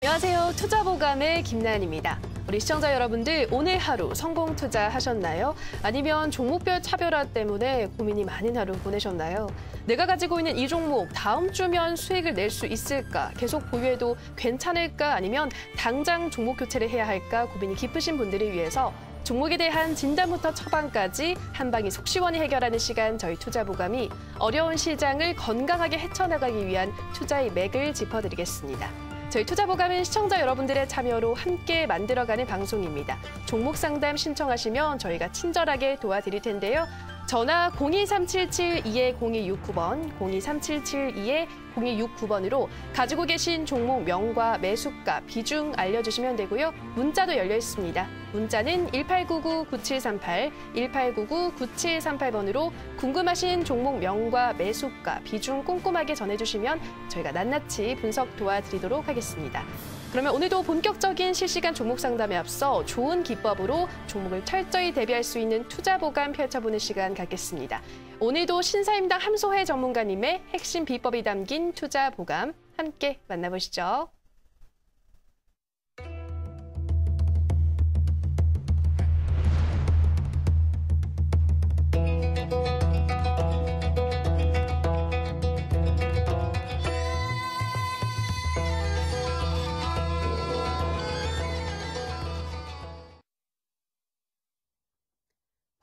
안녕하세요. 투자보감의 김나연입니다. 우리 시청자 여러분들 오늘 하루 성공 투자하셨나요? 아니면 종목별 차별화 때문에 고민이 많은 하루 보내셨나요? 내가 가지고 있는 이 종목 다음 주면 수익을 낼 수 있을까? 계속 보유해도 괜찮을까? 아니면 당장 종목 교체를 해야 할까? 고민이 깊으신 분들을 위해서 종목에 대한 진단부터 처방까지 한 방에 속 시원히 해결하는 시간, 저희 투자보감이 어려운 시장을 건강하게 헤쳐나가기 위한 투자의 맥을 짚어드리겠습니다. 저희 투자보감은 시청자 여러분들의 참여로 함께 만들어가는 방송입니다. 종목 상담 신청하시면 저희가 친절하게 도와드릴 텐데요. 전화 02377-20269번, 02377-20269번으로 가지고 계신 종목 명과 매수가, 비중 알려주시면 되고요. 문자도 열려 있습니다. 문자는 1899-9738, 1899-9738번으로 궁금하신 종목 명과 매수가, 비중 꼼꼼하게 전해주시면 저희가 낱낱이 분석 도와드리도록 하겠습니다. 그러면 오늘도 본격적인 실시간 종목 상담에 앞서 좋은 기법으로 종목을 철저히 대비할 수 있는 투자보감 펼쳐보는 시간 갖겠습니다. 오늘도 신사임당 함소혜 전문가님의 핵심 비법이 담긴 투자보감 함께 만나보시죠.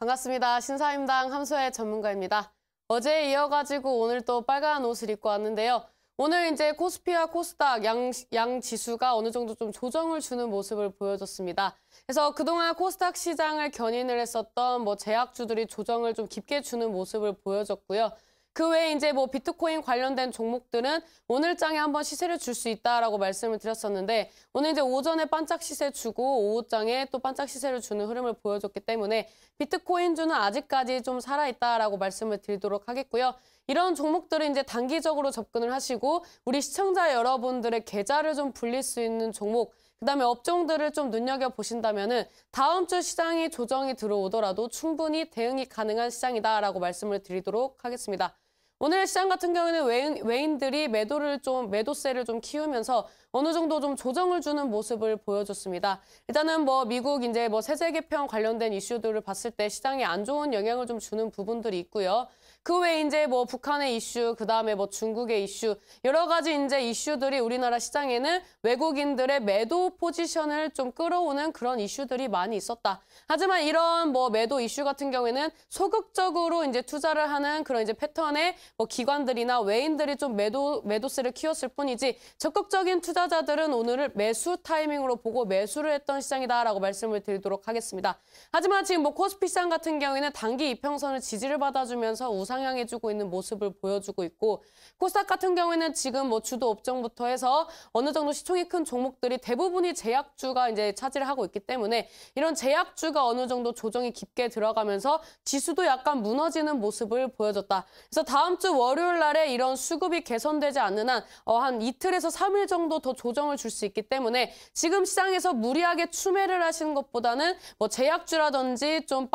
반갑습니다. 신사임당 함소혜 전문가입니다. 어제에 이어가지고 오늘 또 빨간 옷을 입고 왔는데요. 오늘 이제 코스피와 코스닥 양 지수가 어느 정도 좀 조정을 주는 모습을 보여줬습니다. 그래서 그동안 코스닥 시장을 견인을 했었던 제약주들이 조정을 좀 깊게 주는 모습을 보여줬고요. 그 외에 이제 비트코인 관련된 종목들은 오늘장에 한번 시세를 줄 수 있다라고 말씀을 드렸었는데 오늘 이제 오전에 반짝 시세 주고 오후장에 또 반짝 시세를 주는 흐름을 보여줬기 때문에 비트코인주는 아직까지 좀 살아있다라고 말씀을 드리도록 하겠고요. 이런 종목들은 이제 단기적으로 접근을 하시고 우리 시청자 여러분들의 계좌를 좀 불릴 수 있는 종목, 그다음에 업종들을 좀 눈여겨보신다면은 다음 주 시장이 조정이 들어오더라도 충분히 대응이 가능한 시장이다라고 말씀을 드리도록 하겠습니다. 오늘 시장 같은 경우에는 외인들이 매도세를 좀 키우면서 어느 정도 좀 조정을 주는 모습을 보여줬습니다. 일단은 미국 이제 세제 개편 관련된 이슈들을 봤을 때 시장에 안 좋은 영향을 좀 주는 부분들이 있고요. 그 외에 이제 북한의 이슈, 그다음에 중국의 이슈, 여러 가지 이제 이슈들이 우리나라 시장에는 외국인들의 매도 포지션을 좀 끌어오는 그런 이슈들이 많이 있었다. 하지만 이런 매도 이슈 같은 경우에는 소극적으로 이제 투자를 하는 그런 이제 패턴의 기관들이나 외인들이 좀 매도세를 키웠을 뿐이지 적극적인 투자자들은 오늘을 매수 타이밍으로 보고 매수를 했던 시장이다라고 말씀을 드리도록 하겠습니다. 하지만 지금 코스피 시장 같은 경우에는 단기 이평선을 지지를 받아주면서 우상향해주고 있는 모습을 보여주고 있고 코스닥 같은 경우에는 지금 주도 업종부터 해서 어느 정도 시총이 큰 종목들이 대부분이 제약주가 이제 차지를 하고 있기 때문에 이런 제약주가 어느 정도 조정이 깊게 들어가면서 지수도 약간 무너지는 모습을 보여줬다. 그래서 다음 주 월요일 날에 이런 수급이 개선되지 않는 한 이틀에서 3일 정도 더 조정을 줄 수 있기 때문에 지금 시장에서 무리하게 추매를 하시는 것보다는 제약주라든지 좀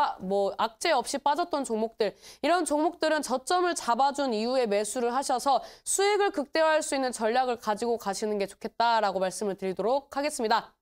악재 없이 빠졌던 종목들, 이런 종목들은 저점을 잡아준 이후에 매수를 하셔서 수익을 극대화할 수 있는 전략을 가지고 가시는 게 좋겠다라고 말씀을 드리도록 하겠습니다.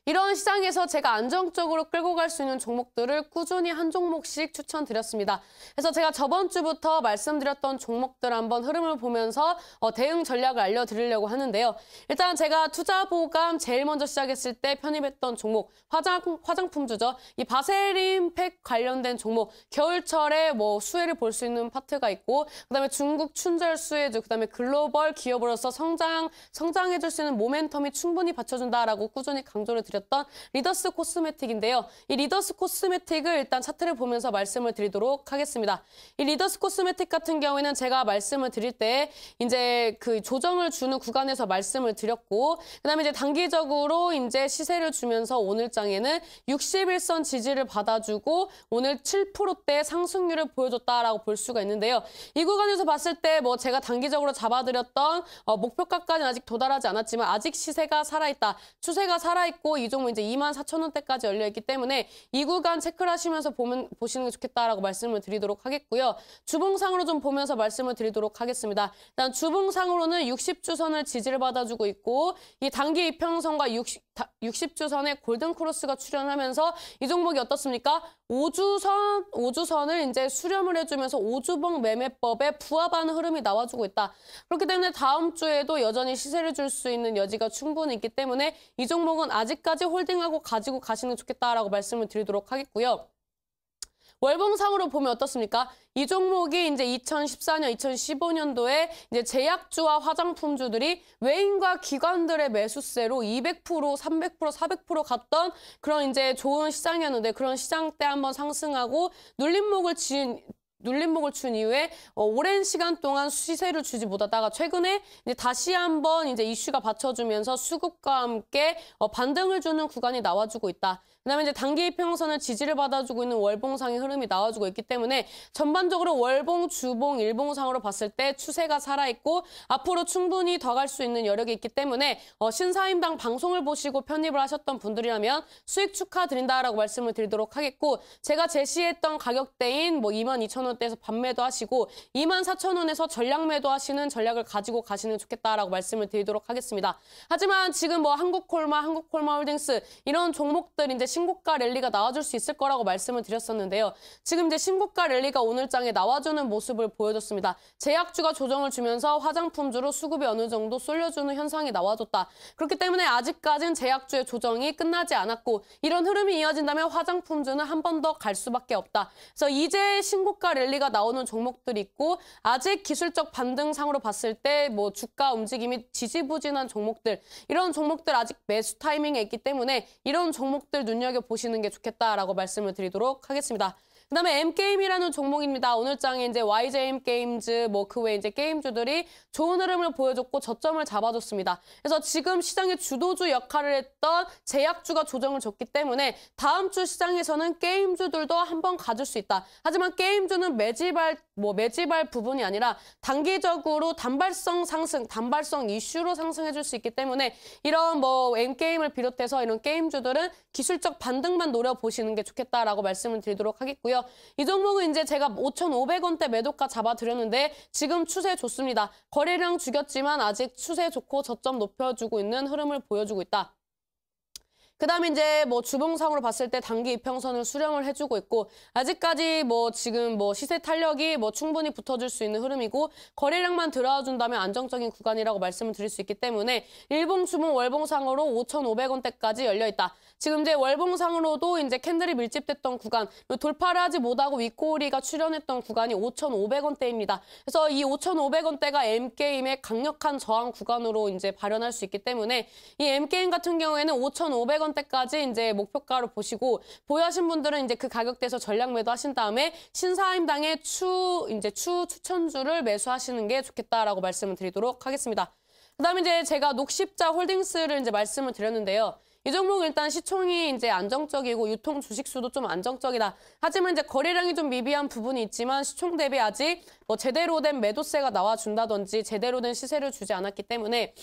이런 시장에서 제가 안정적으로 끌고 갈 수 있는 종목들을 꾸준히 한 종목씩 추천드렸습니다. 그래서 제가 저번 주부터 말씀드렸던 종목들 한번 흐름을 보면서 대응 전략을 알려드리려고 하는데요. 일단 제가 투자보감 제일 먼저 시작했을 때 편입했던 종목, 화장품주죠. 이 바세린팩 관련된 종목, 겨울철에 수혜를 볼 수 있는 파트가 있고 그다음에 중국 춘절 수혜주, 그다음에 글로벌 기업으로서 성장해줄 수 있는 모멘텀이 충분히 받쳐준다라고 꾸준히 강조를 드렸던 리더스 코스메틱인데요. 이 리더스 코스메틱을 일단 차트를 보면서 말씀을 드리도록 하겠습니다. 이 리더스 코스메틱 같은 경우에는 제가 말씀을 드릴 때 이제 그 조정을 주는 구간에서 말씀을 드렸고 그다음에 이제 단기적으로 이제 시세를 주면서 오늘장에는 61선 지지를 받아주고 오늘 7%대 상승률을 보여줬다라고 볼 수가 있는데요. 이 구간에서 봤을 때 제가 단기적으로 잡아드렸던 목표가까지는 아직 도달하지 않았지만 아직 시세가 살아있다. 추세가 살아있고 이 이 종목 이제 24,000원대까지 열려있기 때문에 이 구간 체크를 하시면서 보시는 게 좋겠다라고 말씀을 드리도록 하겠고요. 주봉상으로 좀 보면서 말씀을 드리도록 하겠습니다. 일단 주봉상으로는 60주선을 지지를 받아주고 있고 이 단기 이평선과 60주선의 골든크로스가 출현하면서 이 종목이 어떻습니까? 5주선을 이제 수렴을 해주면서 5주봉 매매법에 부합하는 흐름이 나와주고 있다. 그렇기 때문에 다음 주에도 여전히 시세를 줄 수 있는 여지가 충분히 있기 때문에 이 종목은 아직까지 홀딩하고 가지고 가시는 게 좋겠다라고 말씀을 드리도록 하겠고요. 월봉상으로 보면 어떻습니까? 이 종목이 이제 2014년, 2015년도에 이제 제약주와 화장품주들이 외인과 기관들의 매수세로 200%, 300%, 400% 갔던 그런 이제 좋은 시장이었는데 그런 시장 때 한번 상승하고 눌림목을 준 이후에 오랜 시간 동안 시세를 주지 못하다가 최근에 이제 다시 한번 이제 이슈가 받쳐주면서 수급과 함께 반등을 주는 구간이 나와주고 있다. 그다음에 이제 단기 이평선을 지지를 받아주고 있는 월봉상의 흐름이 나와주고 있기 때문에 전반적으로 월봉, 주봉, 일봉상으로 봤을 때 추세가 살아있고 앞으로 충분히 더 갈 수 있는 여력이 있기 때문에 신사임당 방송을 보시고 편입을 하셨던 분들이라면 수익 축하드린다라고 말씀을 드리도록 하겠고 제가 제시했던 가격대인 22,000원대에서 반매도 하시고 24,000원에서 전략 매도하시는 전략을 가지고 가시는 게 좋겠다라고 말씀을 드리도록 하겠습니다. 하지만 지금 한국콜마 홀딩스 이런 종목들 이제 신고가 랠리가 나와줄 수 있을 거라고 말씀을 드렸었는데요. 지금 이제 신고가 랠리가 오늘 장에 나와주는 모습을 보여줬습니다. 제약주가 조정을 주면서 화장품주로 수급이 어느 정도 쏠려주는 현상이 나와줬다. 그렇기 때문에 아직까지는 제약주의 조정이 끝나지 않았고 이런 흐름이 이어진다면 화장품주는 한 번 더 갈 수밖에 없다. 그래서 이제 신고가 랠리가 나오는 종목들이 있고 아직 기술적 반등상으로 봤을 때 주가 움직임이 지지부진한 종목들 이런 종목들 아직 매수 타이밍에 있기 때문에 이런 종목들 눈여겨보시는 게 좋겠다라고 말씀을 드리도록 하겠습니다. 그다음에 M게임이라는 종목입니다. 오늘 장에 이제 YJM 게임즈 그 외에 이제 게임주들이 좋은 흐름을 보여줬고 저점을 잡아줬습니다. 그래서 지금 시장의 주도주 역할을 했던 제약주가 조정을 줬기 때문에 다음 주 시장에서는 게임주들도 한번 가질 수 있다. 하지만 게임주는 매집할 부분이 아니라 단기적으로 단발성 상승, 단발성 이슈로 상승해줄 수 있기 때문에 이런 M게임을 비롯해서 이런 게임주들은 기술적 반등만 노려보시는 게 좋겠다라고 말씀을 드리도록 하겠고요. 이 종목은 이제 제가 5,500원대 매도가 잡아드렸는데 지금 추세 좋습니다. 거래량 죽였지만 아직 추세 좋고 저점 높여주고 있는 흐름을 보여주고 있다. 그다음에 이제 주봉상으로 봤을 때 단기 이평선을 수렴을 해주고 있고 아직까지 지금 시세 탄력이 충분히 붙어줄 수 있는 흐름이고 거래량만 들어와준다면 안정적인 구간이라고 말씀을 드릴 수 있기 때문에 일봉, 주봉, 월봉상으로 5,500원대까지 열려 있다. 지금 이제 월봉상으로도 이제 캔들이 밀집됐던 구간, 돌파를 하지 못하고 윗꼬리가 출현했던 구간이 5,500원대입니다. 그래서 이 5,500원대가 M게임의 강력한 저항 구간으로 이제 발현할 수 있기 때문에 이 M게임 같은 경우에는 5,500원대까지 이제 목표가로 보시고 보유하신 분들은 이제 그 가격대에서 전략 매도하신 다음에 신사임당의 추천주를 매수하시는 게 좋겠다라고 말씀을 드리도록 하겠습니다. 그다음에 이제 제가 녹십자 홀딩스를 이제 말씀을 드렸는데요. 이 종목 일단 시총이 이제 안정적이고 유통 주식수도 좀 안정적이다. 하지만 이제 거래량이 좀 미비한 부분이 있지만 시총 대비 아직 제대로 된 매도세가 나와준다든지 제대로 된 시세를 주지 않았기 때문에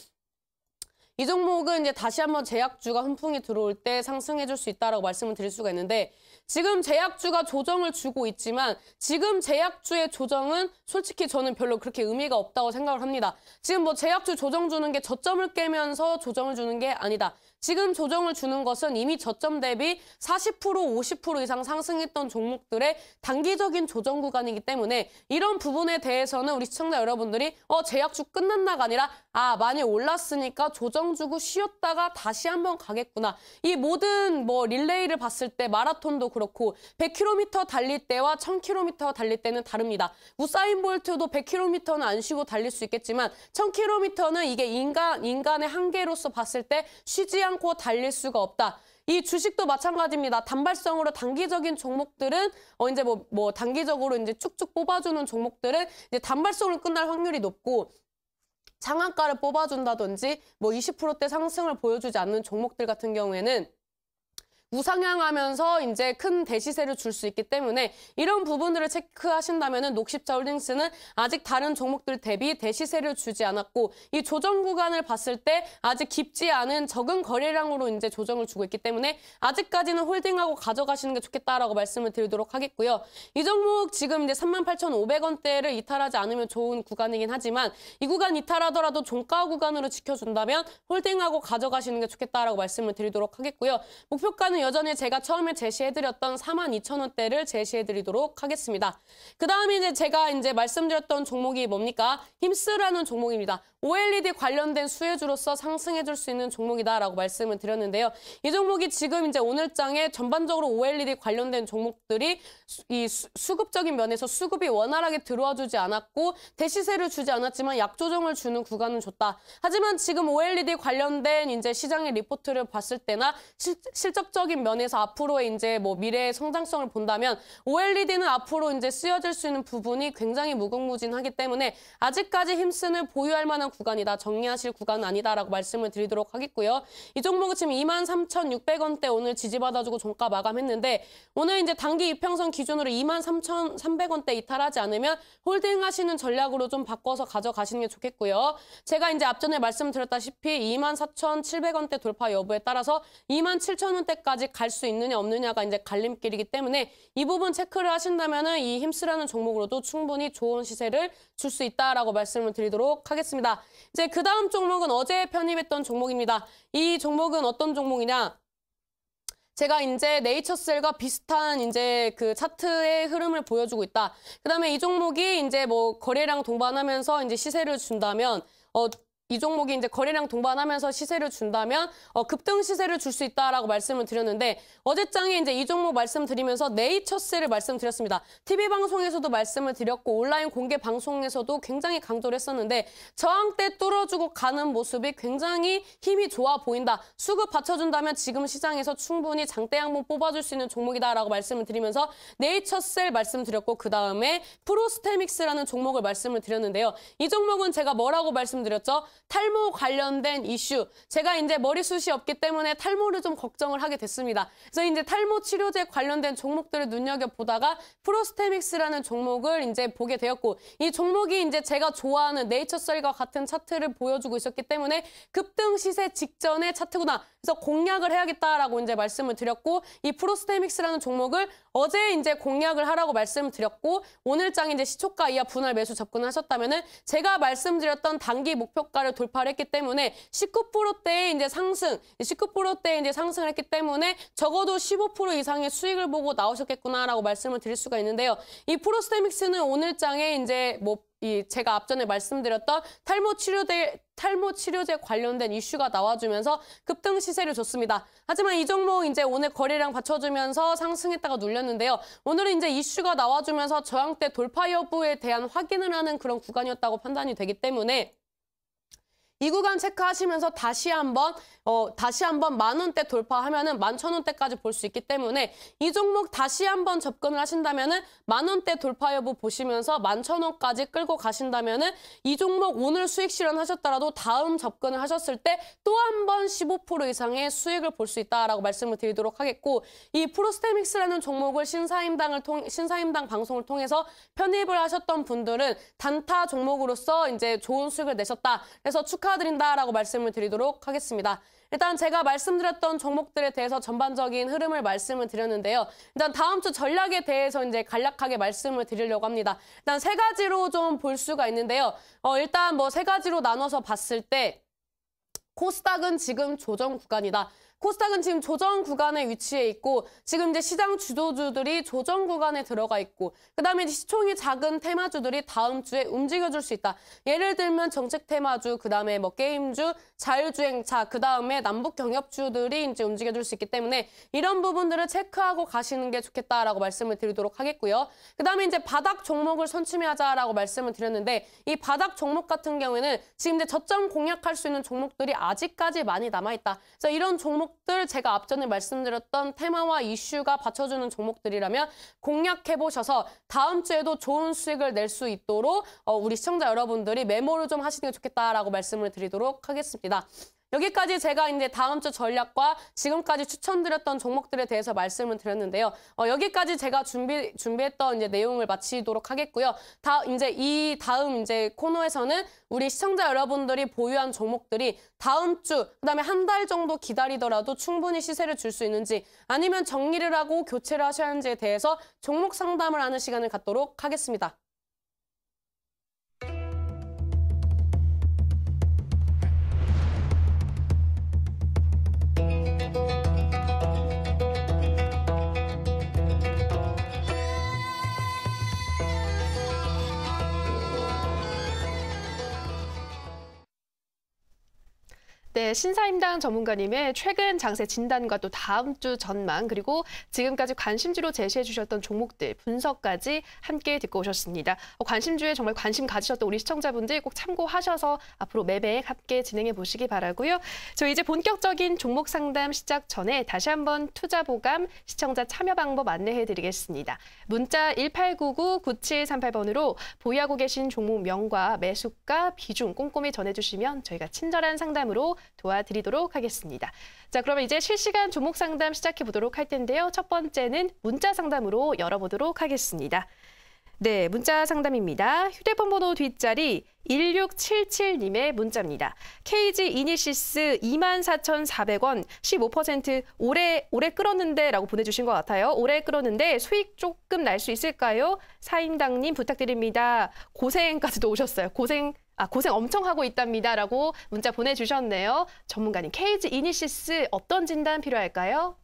이 종목은 이제 다시 한번 제약주가 훈풍이 들어올 때 상승해줄 수 있다라고 말씀을 드릴 수가 있는데 지금 제약주가 조정을 주고 있지만 지금 제약주의 조정은 솔직히 저는 별로 그렇게 의미가 없다고 생각을 합니다. 지금 제약주 조정 주는 게 저점을 깨면서 조정을 주는 게 아니다. 지금 조정을 주는 것은 이미 저점 대비 40%, 50% 이상 상승했던 종목들의 단기적인 조정 구간이기 때문에 이런 부분에 대해서는 우리 시청자 여러분들이 제약주 끝났나가 아니라 많이 올랐으니까 조정 주고 쉬었다가 다시 한번 가겠구나. 이 모든 릴레이를 봤을 때 마라톤도 그렇고 100km 달릴 때와 1000km 달릴 때는 다릅니다. 우사인 볼트도 100km는 안 쉬고 달릴 수 있겠지만 1000km는 이게 인간의 한계로서 봤을 때 쉬지 않고 달릴 수가 없다. 이 주식도 마찬가지입니다. 단발성으로 단기적인 종목들은 이제 단기적으로 이제 쭉쭉 뽑아주는 종목들은 이제 단발성으로 끝날 확률이 높고 상한가를 뽑아준다든지 20%대 상승을 보여주지 않는 종목들 같은 경우에는 우상향하면서 이제 큰 대시세를 줄 수 있기 때문에 이런 부분들을 체크하신다면은 녹십자 홀딩스는 아직 다른 종목들 대비 대시세를 주지 않았고 이 조정 구간을 봤을 때 아직 깊지 않은 적은 거래량으로 이제 조정을 주고 있기 때문에 아직까지는 홀딩하고 가져가시는 게 좋겠다라고 말씀을 드리도록 하겠고요. 이 종목 지금 이제 38,500원대를 이탈하지 않으면 좋은 구간이긴 하지만 이 구간 이탈하더라도 종가 구간으로 지켜준다면 홀딩하고 가져가시는 게 좋겠다라고 말씀을 드리도록 하겠고요. 목표가는 여전히 제가 처음에 제시해드렸던 42,000원대를 제시해드리도록 하겠습니다. 그 다음에 이제 제가 말씀드렸던 종목이 뭡니까? 힘스라는 종목입니다. OLED 관련된 수혜주로서 상승해줄 수 있는 종목이다라고 말씀을 드렸는데요. 이 종목이 지금 이제 오늘장에 전반적으로 OLED 관련된 종목들이 이 수급적인 면에서 수급이 원활하게 들어와주지 않았고 대시세를 주지 않았지만 약조정을 주는 구간은 줬다. 하지만 지금 OLED 관련된 이제 시장의 리포트를 봤을 때나 실적적인 면에서 앞으로의 이제 뭐 미래의 성장성을 본다면 OLED는 앞으로 이제 쓰여질 수 있는 부분이 굉장히 무궁무진하기 때문에 아직까지 힘쓰는 보유할 만한 구간이다. 정리하실 구간은 아니다라고 말씀을 드리도록 하겠고요. 이 종목은 지금 23,600원대 오늘 지지받아주고 종가 마감했는데 오늘 이제 단기 이평선 기준으로 23,300원대 이탈하지 않으면 홀딩하시는 전략으로 좀 바꿔서 가져가시는 게 좋겠고요. 제가 이제 앞전에 말씀드렸다시피 24,700원대 돌파 여부에 따라서 27,000원대까지 갈 수 있느냐 없느냐가 이제 갈림길이기 때문에 이 부분 체크를 하신다면은 이 힘스라는 종목으로도 충분히 좋은 시세를 줄 수 있다라고 말씀을 드리도록 하겠습니다. 이제 그 다음 종목은 어제 편입했던 종목입니다. 이 종목은 어떤 종목이냐? 제가 이제 네이처셀과 비슷한 이제 그 차트의 흐름을 보여주고 있다. 그다음에 이 종목이 이제 뭐 거래량 동반하면서 이제 시세를 준다면 이 종목이 이제 거래량 동반하면서 시세를 준다면 급등 시세를 줄 수 있다라고 말씀을 드렸는데 어제장에 이제 이 종목 말씀드리면서 네이처셀을 말씀드렸습니다. TV 방송에서도 말씀을 드렸고 온라인 공개 방송에서도 굉장히 강조를 했었는데 저항대 뚫어주고 가는 모습이 굉장히 힘이 좋아 보인다. 수급 받쳐준다면 지금 시장에서 충분히 장대 양봉 뽑아줄 수 있는 종목이다라고 말씀을 드리면서 네이처셀 말씀드렸고 그 다음에 프로스테믹스라는 종목을 말씀을 드렸는데요. 이 종목은 제가 뭐라고 말씀드렸죠? 탈모 관련된 이슈. 제가 이제 머리숱이 없기 때문에 탈모를 좀 걱정을 하게 됐습니다. 그래서 이제 탈모 치료제 관련된 종목들을 눈여겨보다가 프로스테믹스라는 종목을 이제 보게 되었고 이 종목이 이제 제가 좋아하는 네이처셀과 같은 차트를 보여주고 있었기 때문에 급등 시세 직전의 차트구나. 그래서 공략을 해야겠다라고 이제 말씀을 드렸고 이 프로스테믹스라는 종목을 어제 이제 공략을 하라고 말씀을 드렸고 오늘장 이제 시초가 이하 분할 매수 접근하셨다면은 제가 말씀드렸던 단기 목표가를 돌파를 했기 때문에 19%대의 이제 상승, 19%대의 이제 상승을 했기 때문에 적어도 15% 이상의 수익을 보고 나오셨겠구나라고 말씀을 드릴 수가 있는데요. 이 프로스테믹스는 오늘장에 이제 제가 앞전에 말씀드렸던 탈모 치료제 관련된 이슈가 나와주면서 급등 시세를 줬습니다. 하지만 이 종목 이제 오늘 거래량 받쳐주면서 상승했다가 눌렸는데요. 오늘은 이제 이슈가 나와주면서 저항대 돌파 여부에 대한 확인을 하는 그런 구간이었다고 판단이 되기 때문에 이 구간 체크하시면서 다시 한번 10,000원대 돌파하면은 11,000원대까지 볼 수 있기 때문에 이 종목 다시 한번 접근을 하신다면은 10,000원대 돌파 여부 보시면서 11,000원까지 끌고 가신다면은 이 종목 오늘 수익 실현하셨더라도 다음 접근을 하셨을 때 또 한 번 15% 이상의 수익을 볼 수 있다라고 말씀을 드리도록 하겠고 이 프로스테믹스라는 종목을 신사임당 방송을 통해서 편입을 하셨던 분들은 단타 종목으로서 이제 좋은 수익을 내셨다. 그래서 축하드린다라고 말씀을 드리도록 하겠습니다. 일단 제가 말씀드렸던 종목들에 대해서 전반적인 흐름을 말씀을 드렸는데요. 일단 다음 주 전략에 대해서 이제 간략하게 말씀을 드리려고 합니다. 일단 세 가지로 좀 볼 수가 있는데요. 일단 뭐 세 가지로 나눠서 봤을 때 코스닥은 지금 조정 구간이다. 코스닥은 지금 조정 구간에 위치해 있고 지금 이제 시장 주도주들이 조정 구간에 들어가 있고 그다음에 시총이 작은 테마주들이 다음 주에 움직여줄 수 있다. 예를 들면 정책 테마주, 그다음에 뭐 게임주, 자율주행차, 그다음에 남북 경협주들이 이제 움직여줄 수 있기 때문에 이런 부분들을 체크하고 가시는 게 좋겠다라고 말씀을 드리도록 하겠고요. 그다음에 이제 바닥 종목을 선취하자라고 말씀을 드렸는데 이 바닥 종목 같은 경우에는 지금 이제 저점 공략할 수 있는 종목들이 아직까지 많이 남아 있다. 그래서 이런 종목들 제가 앞전에 말씀드렸던 테마와 이슈가 받쳐주는 종목들이라면 공략해보셔서 다음 주에도 좋은 수익을 낼 수 있도록 우리 시청자 여러분들이 메모를 좀 하시는 게 좋겠다라고 말씀을 드리도록 하겠습니다. 여기까지 제가 이제 다음 주 전략과 지금까지 추천드렸던 종목들에 대해서 말씀을 드렸는데요. 여기까지 제가 준비했던 이제 내용을 마치도록 하겠고요. 다음 코너에서는 우리 시청자 여러분들이 보유한 종목들이 다음 주, 그다음에 한 달 정도 기다리더라도 충분히 시세를 줄 수 있는지 아니면 정리를 하고 교체를 하셔야 하는지에 대해서 종목 상담을 하는 시간을 갖도록 하겠습니다. 네, 신사임당 전문가님의 최근 장세 진단과 또 다음 주 전망 그리고 지금까지 관심주로 제시해 주셨던 종목들 분석까지 함께 듣고 오셨습니다. 관심주에 정말 관심 가지셨던 우리 시청자분들 꼭 참고하셔서 앞으로 매매 함께 진행해 보시기 바라고요. 저희 이제 본격적인 종목 상담 시작 전에 다시 한번 투자보감 시청자 참여 방법 안내해 드리겠습니다. 문자 1899-9738번으로 보유하고 계신 종목 명과 매수가, 비중 꼼꼼히 전해주시면 저희가 친절한 상담으로 도와드리도록 하겠습니다. 자, 그러면 이제 실시간 종목 상담 시작해 보도록 할 텐데요. 첫 번째는 문자 상담으로 열어보도록 하겠습니다. 네, 문자 상담입니다. 휴대폰 번호 뒷자리 1677님의 문자입니다. KG 이니시스 24,400원 15% 올해 끌었는데 라고 보내주신 것 같아요. 올해 끌었는데 수익 조금 날 수 있을까요? 사임당님 부탁드립니다. 고생까지도 오셨어요. 고생 엄청 하고 있답니다. 라고 문자 보내주셨네요. 전문가님, KG 이니시스 어떤 진단 필요할까요?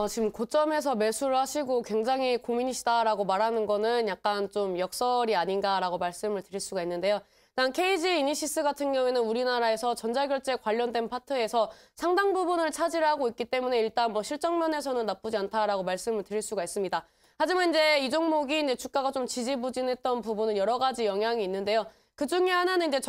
지금 고점에서 매수를 하시고 굉장히 고민이시다라고 말하는 거는 약간 좀 역설이 아닌가라고 말씀을 드릴 수가 있는데요. 일단 KG 이니시스 같은 경우에는 우리나라에서 전자결제 관련된 파트에서 상당 부분을 차지하고 있기 때문에 일단 뭐 실적 면에서는 나쁘지 않다라고 말씀을 드릴 수가 있습니다. 하지만 이제 이 종목이 이제 주가가 좀 지지부진했던 부분은 여러 가지 영향이 있는데요. 그 중에 하나는 이제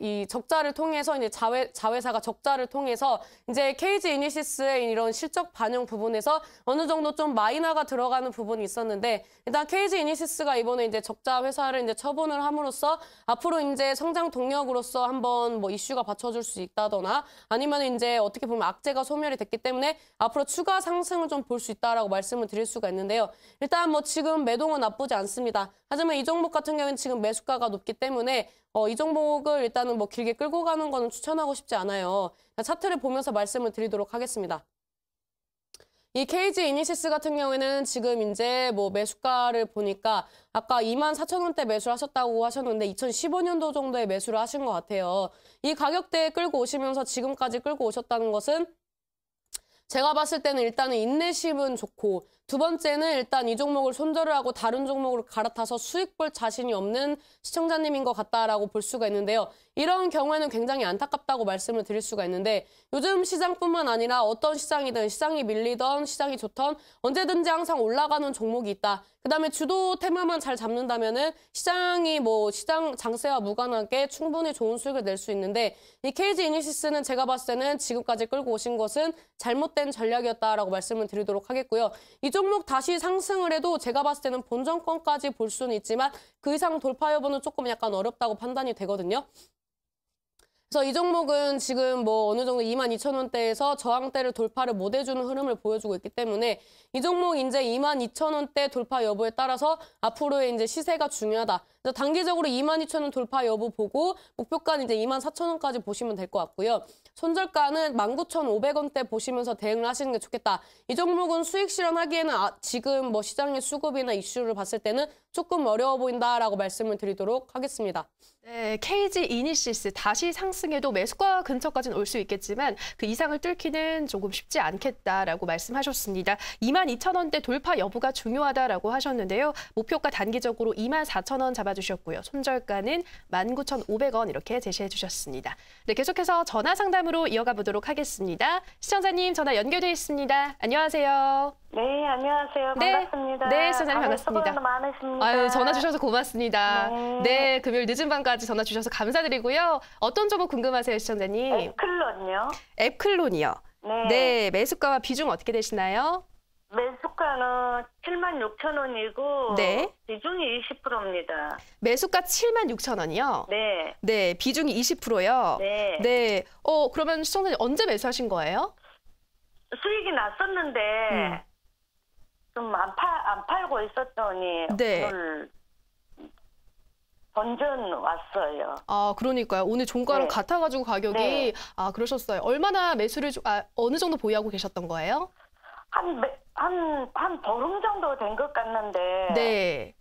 이 적자를 통해서 이제 자회사가 적자를 통해서 이제 KG 이니시스의 이런 실적 반영 부분에서 어느 정도 좀 마이너가 들어가는 부분이 있었는데 일단 KG 이니시스가 이번에 이제 적자 회사를 이제 처분을 함으로써 앞으로 이제 성장 동력으로서 한번 뭐 이슈가 받쳐줄 수 있다거나 아니면 이제 어떻게 보면 악재가 소멸이 됐기 때문에 앞으로 추가 상승을 좀 볼 수 있다라고 말씀을 드릴 수가 있는데요. 일단 뭐 지금 매동은 나쁘지 않습니다. 하지만 이 종목 같은 경우는 지금 매수가가 높기 때문에 이 종목을 일단은 뭐 길게 끌고 가는 거는 추천하고 싶지 않아요. 차트를 보면서 말씀을 드리도록 하겠습니다. 이 KG 이니시스 같은 경우에는 지금 이제 뭐 매수가를 보니까 아까 24,000원대 매수를 하셨다고 하셨는데 2015년도 정도에 매수를 하신 것 같아요. 이 가격대에 끌고 오시면서 지금까지 끌고 오셨다는 것은 제가 봤을 때는 일단은 인내심은 좋고 두 번째는 일단 이 종목을 손절을 하고 다른 종목으로 갈아타서 수익 볼 자신이 없는 시청자님인 것 같다라고 볼 수가 있는데요. 이런 경우에는 굉장히 안타깝다고 말씀을 드릴 수가 있는데 요즘 시장뿐만 아니라 어떤 시장이든 시장이 밀리던 시장이 좋던 언제든지 항상 올라가는 종목이 있다. 그다음에 주도 테마만 잘 잡는다면은 시장이 뭐 시장 장세와 무관하게 충분히 좋은 수익을 낼 수 있는데 이 KG 이니시스는 제가 봤을 때는 지금까지 끌고 오신 것은 잘못된 전략이었다라고 말씀을 드리도록 하겠고요. 이 종목 다시 상승을 해도 제가 봤을 때는 본전권까지 볼 수는 있지만 그 이상 돌파 여부는 조금 약간 어렵다고 판단이 되거든요. 그래서 이 종목은 지금 뭐 어느 정도 22,000원대에서 저항대를 돌파를 못 해주는 흐름을 보여주고 있기 때문에 이 종목 이제 22,000원대 돌파 여부에 따라서 앞으로의 이제 시세가 중요하다. 그래서 단기적으로 22,000원 돌파 여부 보고 목표가는 이제 24,000원까지 보시면 될 것 같고요. 손절가는 19,500원대 보시면서 대응을 하시는 게 좋겠다. 이 종목은 수익 실현하기에는 지금 뭐 시장의 수급이나 이슈를 봤을 때는 조금 어려워 보인다라고 말씀을 드리도록 하겠습니다. 네, KG 이니시스 다시 상승해도 매수가 근처까지는 올 수 있겠지만 그 이상을 뚫기는 조금 쉽지 않겠다라고 말씀하셨습니다. 22,000원대 돌파 여부가 중요하다라고 하셨는데요. 목표가 단기적으로 24,000원 잡아주셨고요. 손절가는 19,500원 이렇게 제시해 주셨습니다. 네, 계속해서 전화 상담으로 이어가 보도록 하겠습니다. 시청자님 전화 연결돼 있습니다. 안녕하세요. 네, 안녕하세요. 반갑습니다. 네, 시청자님 반갑습니다. 수고 많으십니다. 아유, 전화 주셔서 고맙습니다. 네. 네, 금요일 늦은 밤까지 전화 주셔서 감사드리고요. 어떤 종목 궁금하세요, 시청자님? 앱클론요. 앱클론이요. 네. 네, 매수가와 비중 어떻게 되시나요? 매수가는 76,000원이고 네. 비중이 20%입니다. 매수가 76,000원이요? 네. 네, 비중이 20%요? 네. 네. 그러면 시청자님 언제 매수하신 거예요? 수익이 났었는데 좀 안 팔고 있었더니 네. 오늘 본전 왔어요. 아, 그러니까요. 오늘 종가랑 네. 같아가지고 가격이 네. 그러셨어요. 얼마나 매수를 어느 정도 보유하고 계셨던 거예요? 한 보름 정도 된 것 같는데. 네.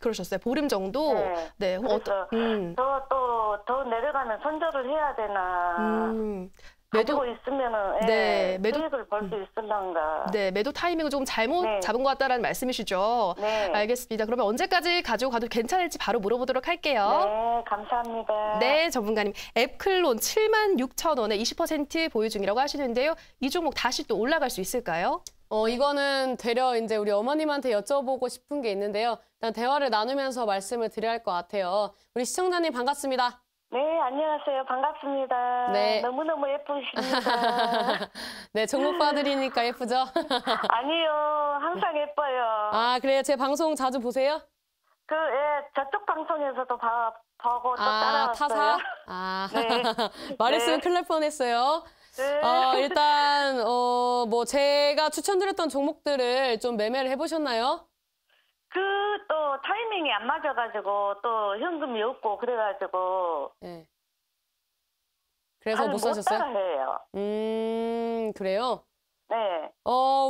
그러셨어요. 보름 정도? 네. 네. 그래서 더 내려가면 손절을 해야 되나. 가지고 있으면은 네, 수익을 볼 수 있을런가. 네, 매도 타이밍을 조금 잘못 네. 잡은 것 같다라는 말씀이시죠? 네. 알겠습니다. 그러면 언제까지 가지고 가도 괜찮을지 바로 물어보도록 할게요. 네, 감사합니다. 네, 전문가님. 앱클론 76,000원에 20% 보유 중이라고 하시는데요. 이 종목 다시 또 올라갈 수 있을까요? 이거는 되려 이제 우리 어머님한테 여쭤보고 싶은 게 있는데요. 일단 대화를 나누면서 말씀을 드려야 할 것 같아요. 우리 시청자님 반갑습니다. 네, 안녕하세요. 반갑습니다. 네. 너무너무 예쁘십니다. 네, 종목 봐드리니까 예쁘죠? 아니요, 항상 예뻐요. 아, 그래요? 제 방송 자주 보세요? 저쪽 방송에서도 보고 또 따라왔어요. 타사? 네. 말했으면 네. 큰일 날 뻔했어요. 네. 일단 뭐 제가 추천드렸던 종목들을 좀 매매를 해보셨나요? 또 타이밍이 안 맞아가지고 또 현금이 없고 그래가지고 네. 그래서 못 사셨어요? 따라해요. 그래요? 네.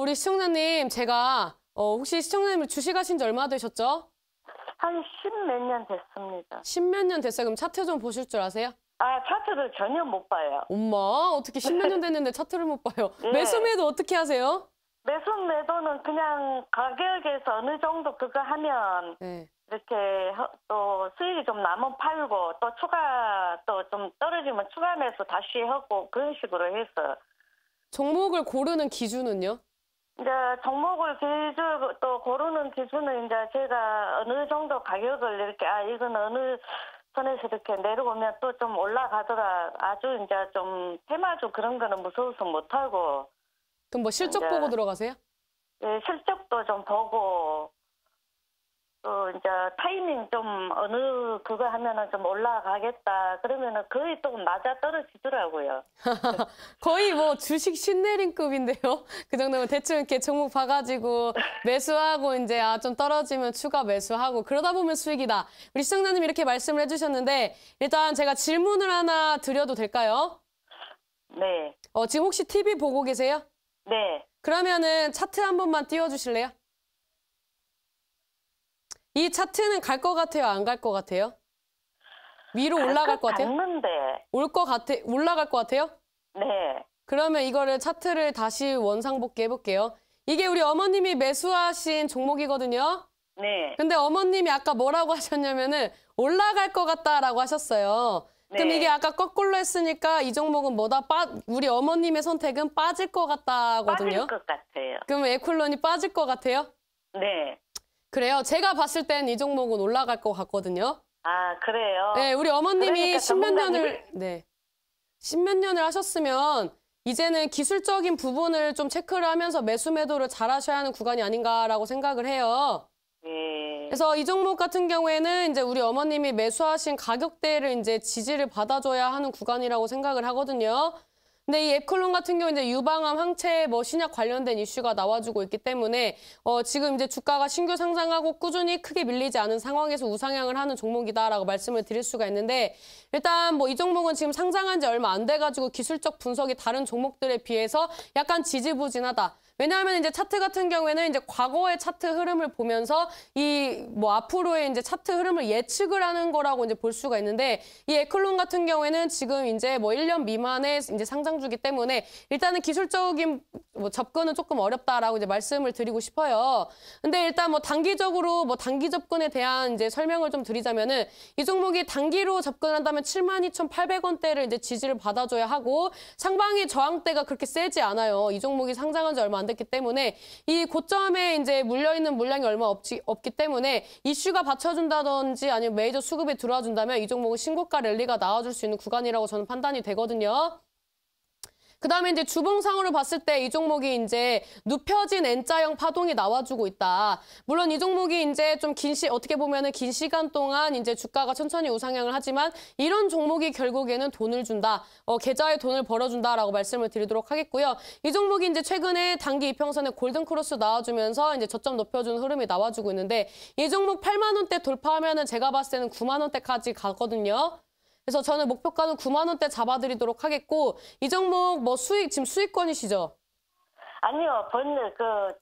우리 시청자님 제가 혹시 시청자님 주식하신 지 얼마나 되셨죠? 한 10몇 년 됐습니다. 10몇 년 됐어요. 그럼 차트 좀 보실 줄 아세요? 차트를 전혀 못 봐요. 엄마, 어떻게 10몇 년 됐는데 차트를 못 봐요? 예. 매수 매도 어떻게 하세요? 매수 매도는 그냥 가격에서 어느 정도 그거 하면 네. 이렇게 또 수익이 좀 나면 팔고 또 추가 또 좀 떨어지면 추가 매수 다시 하고 그런 식으로 해서 종목을 고르는 기준은요? 이제 종목을 또 고르는 기준은 이제 제가 어느 정도 가격을 이렇게 이건 어느 선에서 이렇게 내려오면 또 좀 올라가더라. 아주 이제 좀 테마주 그런 거는 무서워서 못 하고. 그럼 뭐 실적 보고 들어가세요? 예, 실적도 좀 보고 또 이제 타이밍 좀 어느 그거 하면은 좀 올라가겠다. 그러면은 거의 또 맞아 떨어지더라고요. 거의 뭐 주식 신내림급인데요. 그 정도면 대충 이렇게 종목 봐가지고 매수하고 이제 좀 떨어지면 추가 매수하고 그러다 보면 수익이다. 우리 시청자님 이렇게 말씀을 해주셨는데 일단 제가 질문을 하나 드려도 될까요? 네. 지금 혹시 TV 보고 계세요? 네. 그러면은 차트 한 번만 띄워주실래요? 이 차트는 갈 것 같아요? 안 갈 것 같아요? 위로 올라갈 것 같아요? 갔는데. 올라갈 것 같아요? 네. 그러면 이거를 차트를 다시 원상복귀 해볼게요. 이게 우리 어머님이 매수하신 종목이거든요. 네. 근데 어머님이 아까 뭐라고 하셨냐면은 올라갈 것 같다라고 하셨어요. 그럼 네. 이게 아까 거꾸로 했으니까 이 종목은 우리 어머님의 선택은 빠질 것 같다거든요. 빠질 것 같아요. 그럼 에쿨론이 빠질 것 같아요? 네. 그래요. 제가 봤을 땐 이 종목은 올라갈 것 같거든요. 그래요? 네, 우리 어머님이 그러니까 십몇 년을 하셨으면 이제는 기술적인 부분을 좀 체크를 하면서 매수 매도를 잘 하셔야 하는 구간이 아닌가라고 생각을 해요. 네. 그래서 이 종목 같은 경우에는 이제 우리 어머님이 매수하신 가격대를 이제 지지를 받아줘야 하는 구간이라고 생각을 하거든요. 근데 이 앱클론 같은 경우 이제 유방암, 항체, 신약 관련된 이슈가 나와주고 있기 때문에 지금 이제 주가가 신규 상장하고 꾸준히 크게 밀리지 않은 상황에서 우상향을 하는 종목이다라고 말씀을 드릴 수가 있는데 일단 이 종목은 지금 상장한 지 얼마 안 돼가지고 기술적 분석이 다른 종목들에 비해서 약간 지지부진하다. 왜냐하면 이제 차트 같은 경우에는 이제 과거의 차트 흐름을 보면서 앞으로의 이제 차트 흐름을 예측을 하는 거라고 이제 볼 수가 있는데 이 에클론 같은 경우에는 지금 이제 1년 미만의 이제 상장주기 때문에 일단은 기술적인 접근은 조금 어렵다라고 이제 말씀을 드리고 싶어요. 근데 일단 단기적으로 단기 접근에 대한 이제 설명을 좀 드리자면은 이 종목이 단기로 접근한다면 72,800원대를 이제 지지를 받아줘야 하고 상방의 저항대가 그렇게 세지 않아요. 이 종목이 상장한 지 얼마 안 됐기 때문에 이 고점에 이제 물려있는 물량이 얼마 없기 때문에 이슈가 받쳐준다든지 아니면 메이저 수급이 들어와준다면 이 종목은 신고가 랠리가 나와줄 수 있는 구간이라고 저는 판단이 되거든요. 그다음에 이제 주봉상으로 봤을 때 이 종목이 이제 눕혀진 N자형 파동이 나와주고 있다. 물론 이 종목이 이제 좀 어떻게 보면은 긴 시간 동안 이제 주가가 천천히 우상향을 하지만 이런 종목이 결국에는 돈을 준다. 계좌에 돈을 벌어준다라고 말씀을 드리도록 하겠고요. 이 종목이 이제 최근에 단기 이평선에 골든 크로스 나와주면서 이제 저점 높여주는 흐름이 나와주고 있는데 이 종목 8만 원대 돌파하면은 제가 봤을 때는 9만 원대까지 가거든요. 그래서 저는 목표가는 9만 원대 잡아드리도록 하겠고 이 종목 뭐 지금 수익권이시죠? 아니요,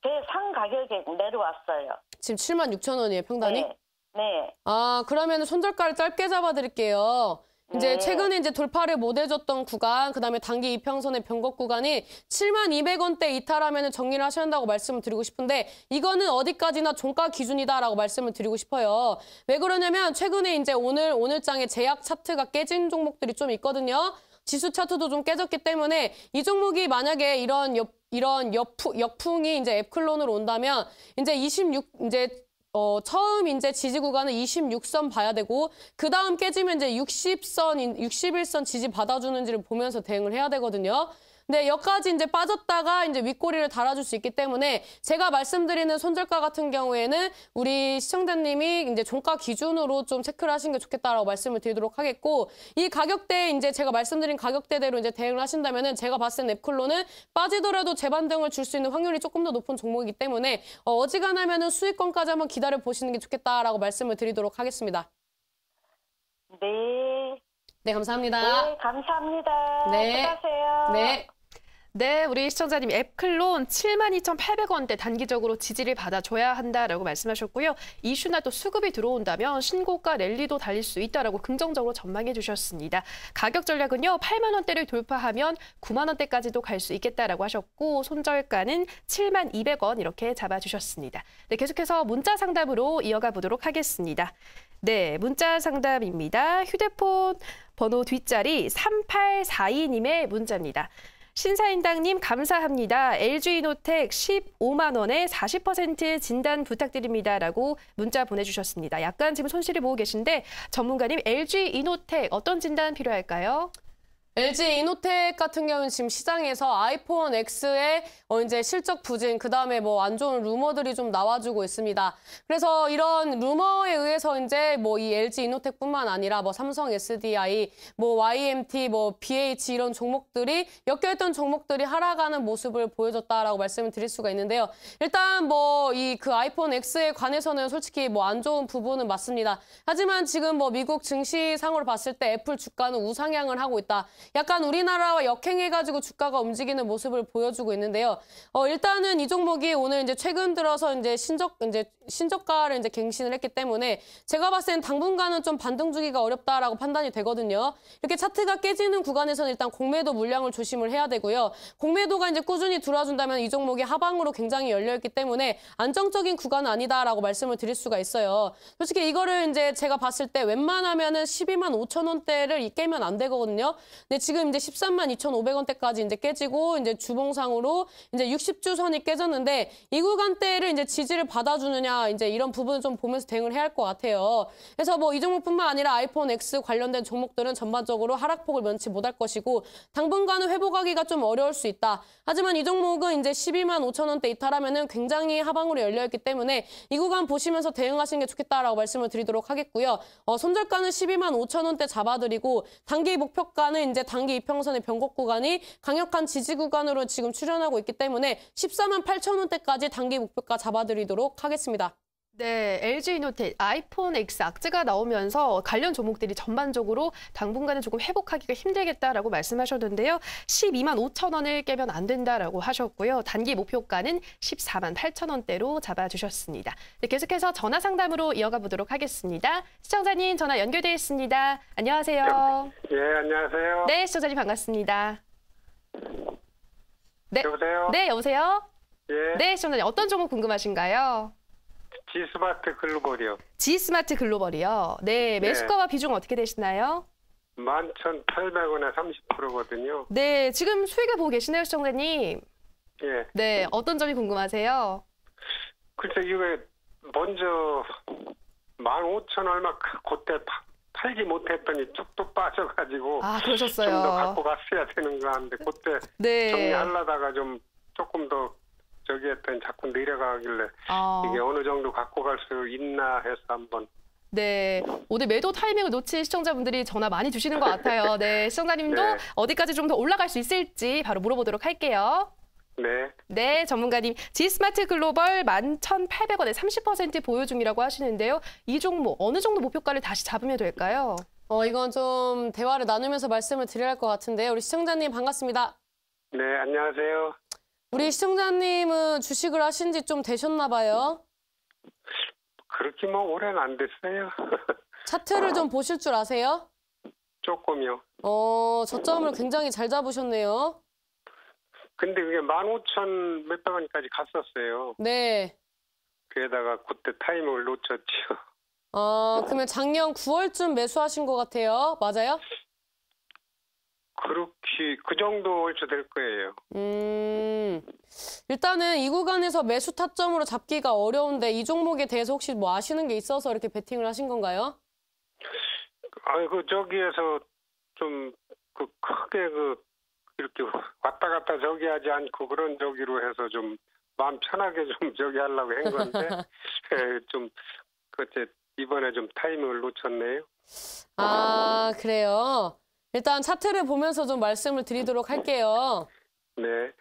제 상 가격에 내려왔어요. 지금 7만 6천 원이에요, 평단이? 네. 네. 아, 그러면 손절가를 짧게 잡아드릴게요. 이제 네. 최근에 이제 돌파를 못 해줬던 구간, 그다음에 단기 이평선의 변곡 구간이 7만 200원대 이탈하면 정리를 하셔야 한다고 말씀을 드리고 싶은데 이거는 어디까지나 종가 기준이다라고 말씀을 드리고 싶어요. 왜 그러냐면 최근에 이제 오늘장에 제약 차트가 깨진 종목들이 좀 있거든요. 지수 차트도 좀 깨졌기 때문에 이 종목이 만약에 이런 역풍이 이제 앱클론으로 온다면 이제 처음 이제 지지 구간은 26선 봐야 되고 그 다음 깨지면 이제 61선 지지 받아주는지를 보면서 대응을 해야 되거든요. 근데 여기까지 이제 빠졌다가 이제 윗꼬리를 달아줄 수 있기 때문에 제가 말씀드리는 손절가 같은 경우에는 우리 시청자님이 이제 종가 기준으로 좀 체크를 하시는 게 좋겠다라고 말씀을 드리도록 하겠고 이 가격대 이제 제가 말씀드린 가격대대로 이제 대응을 하신다면은 제가 봤을 때 앱클론은 빠지더라도 재반등을 줄 수 있는 확률이 조금 더 높은 종목이기 때문에 어지간하면은 수익권까지 한번 기다려 보시는 게 좋겠다라고 말씀을 드리도록 하겠습니다. 네. 네, 감사합니다. 네, 감사합니다. 네. 수고하세요. 네. 네, 우리 시청자님 앱클론 72,800원대 단기적으로 지지를 받아줘야 한다라고 말씀하셨고요. 이슈나 또 수급이 들어온다면 신고가 랠리도 달릴 수 있다라고 긍정적으로 전망해 주셨습니다. 가격 전략은요. 8만 원대를 돌파하면 9만 원대까지도 갈 수 있겠다라고 하셨고 손절가는 7만 200원 이렇게 잡아주셨습니다. 네, 계속해서 문자 상담으로 이어가 보도록 하겠습니다. 네, 문자 상담입니다. 휴대폰 번호 뒷자리 3842님의 문자입니다. 신사인당님 감사합니다. LG이노텍 15만 원에 40% 진단 부탁드립니다라고 문자 보내주셨습니다. 약간 지금 손실을 보고 계신데 전문가님 LG이노텍 어떤 진단 필요할까요? LG이노텍 같은 경우는 지금 시장에서 아이폰 X의 이제 실적 부진, 그다음에 뭐 안 좋은 루머들이 좀 나와주고 있습니다. 그래서 이런 루머에 의해서 이제 뭐 이 LG이노텍뿐만 아니라 뭐 삼성 SDI, 뭐 YMT, 뭐 BH 이런 종목들이 엮여있던 종목들이 하락하는 모습을 보여줬다라고 말씀을 드릴 수가 있는데요. 일단 뭐 그 아이폰 X에 관해서는 솔직히 뭐 안 좋은 부분은 맞습니다. 하지만 지금 뭐 미국 증시상으로 봤을 때 애플 주가는 우상향을 하고 있다. 약간 우리나라와 역행해가지고 주가가 움직이는 모습을 보여주고 있는데요. 일단은 이 종목이 오늘 이제 최근 들어서 이제 신저가를 이제 갱신을 했기 때문에 제가 봤을 땐 당분간은 좀 반등 주기가 어렵다라고 판단이 되거든요. 이렇게 차트가 깨지는 구간에서는 일단 공매도 물량을 조심을 해야 되고요. 공매도가 이제 꾸준히 들어와준다면 이 종목이 하방으로 굉장히 열려있기 때문에 안정적인 구간은 아니다라고 말씀을 드릴 수가 있어요. 솔직히 이거를 이제 제가 봤을 때 웬만하면은 12만 5천 원대를 깨면 안 되거든요. 근데 지금 이제 13만 2,500원대까지 이제 깨지고 이제 주봉상으로 이제 60주선이 깨졌는데 이 구간대를 이제 지지를 받아주느냐 이제 이런 부분을 좀 보면서 대응을 해야 할 것 같아요. 그래서 뭐 이 종목뿐만 아니라 아이폰 X 관련된 종목들은 전반적으로 하락폭을 면치 못할 것이고 당분간은 회복하기가 좀 어려울 수 있다. 하지만 이 종목은 이제 12만 5천 원대 이탈하면은 굉장히 하방으로 열려있기 때문에 이 구간 보시면서 대응하시는 게 좋겠다라고 말씀을 드리도록 하겠고요. 손절가는 12만 5천 원대 잡아드리고 단기 목표가는 이제 단기 이평선의 변곡 구간이 강력한 지지 구간으로 지금 출현하고 있기 때문에 14만 8천 원대까지 단기 목표가 잡아드리도록 하겠습니다. 네, LG이노텍, 아이폰 X 악재가 나오면서 관련 종목들이 전반적으로 당분간은 조금 회복하기가 힘들겠다라고 말씀하셨는데요. 12만 5천 원을 깨면 안 된다라고 하셨고요. 단기 목표가는 14만 8천 원대로 잡아주셨습니다. 네, 계속해서 전화 상담으로 이어가 보도록 하겠습니다. 시청자님 전화 연결되어 있습니다. 안녕하세요. 예, 안녕하세요. 네, 시청자님 반갑습니다. 네, 여보세요? 네, 여보세요? 예. 네, 시청자님 어떤 종목 궁금하신가요? G스마트 글로벌이요. G스마트 글로벌이요. 네, 매수가와 비중 어떻게 되시나요? 11,800원에 30%거든요. 네, 지금 수익을 보고 계시네요, 시청자님. 예. 네, 어떤 점이 궁금하세요? 글쎄, 이거 먼저 15,000 얼마 그때 팔지 못했더니 뚝뚝 빠져가지고 아, 좀 더 그러셨어요. 갖고 갔어야 되는 거 같은데 그때 네. 정리하려다가 좀 조금 더 저기 했더니 자꾸 내려가길래 이게 어느 정도 갖고 갈 수 있나 해서 한번. 네, 오늘 매도 타이밍을 놓친 시청자분들이 전화 많이 주시는 것 같아요. 네, 시청자님도 네. 어디까지 좀 더 올라갈 수 있을지 바로 물어보도록 할게요. 네. 네, 전문가님. G스마트 글로벌 11,800원에 30% 보유 중이라고 하시는데요. 이 종목 어느 정도 목표가를 다시 잡으면 될까요? 이건 좀 대화를 나누면서 말씀을 드려야 할 것 같은데요. 우리 시청자님 반갑습니다. 네, 안녕하세요. 우리 시청자님은 주식을 하신 지 좀 되셨나 봐요. 그렇게 뭐 오래는 안 됐어요. 차트를 좀 보실 줄 아세요? 조금요. 저점을 굉장히 잘 잡으셨네요. 근데 그게 15,000 몇백 원까지 갔었어요. 네. 그에다가 그때 타이밍을 놓쳤죠. 그러면 작년 9월쯤 매수하신 것 같아요. 맞아요? 그렇게 그 정도 얼추 될 거예요. 일단은 이 구간에서 매수 타점으로 잡기가 어려운데 이 종목에 대해서 혹시 뭐 아시는 게 있어서 이렇게 베팅을 하신 건가요? 저기에서 좀 크게 이렇게 왔다 갔다 저기 하지 않고 그런 저기로 해서 좀 마음 편하게 좀 저기 하려고 한 건데 좀 그때 이번에 좀 타이밍을 놓쳤네요. 그래요. 일단 차트를 보면서 좀 말씀을 드리도록 할게요. 네.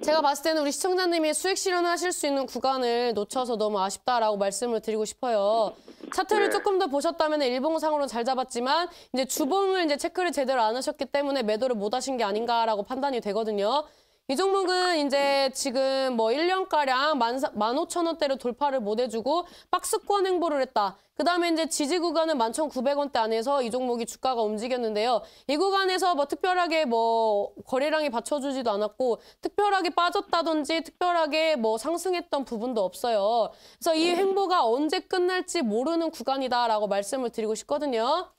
제가 봤을 때는 우리 시청자님이 수익 실현하실 수 있는 구간을 놓쳐서 너무 아쉽다라고 말씀을 드리고 싶어요. 차트를 네. 조금 더 보셨다면 일봉상으로는 잘 잡았지만 이제 주봉을 이제 체크를 제대로 안 하셨기 때문에 매도를 못 하신 게 아닌가라고 판단이 되거든요. 이 종목은 이제 지금 뭐 1년가량 15,000원대를 돌파를 못 해주고 박스권 행보를 했다. 그 다음에 이제 지지 구간은 11,900원대 안에서 이 종목이 주가가 움직였는데요. 이 구간에서 뭐 특별하게 뭐 거래량이 받쳐주지도 않았고 특별하게 빠졌다든지 특별하게 뭐 상승했던 부분도 없어요. 그래서 이 행보가 언제 끝날지 모르는 구간이다라고 말씀을 드리고 싶거든요.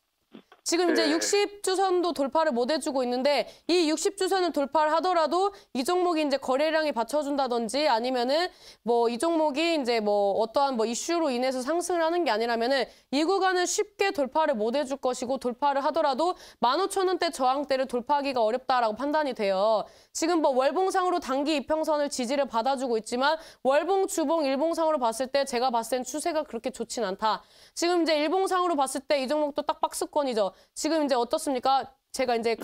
지금 이제 60주선도 돌파를 못 해주고 있는데 이 60주선을 돌파를 하더라도 이 종목이 이제 거래량이 받쳐준다든지 아니면은 뭐 이 종목이 이제 뭐 어떠한 뭐 이슈로 인해서 상승을 하는 게 아니라면은 이 구간은 쉽게 돌파를 못 해줄 것이고 돌파를 하더라도 15,000원대 저항대를 돌파하기가 어렵다라고 판단이 돼요. 지금 뭐 월봉상으로 단기 이평선을 지지를 받아주고 있지만 월봉, 주봉, 일봉상으로 봤을 때 제가 봤을 땐 추세가 그렇게 좋진 않다. 지금 이제 일봉상으로 봤을 때 이 종목도 딱 박스권이죠. 지금 이제 어떻습니까? 제가 이제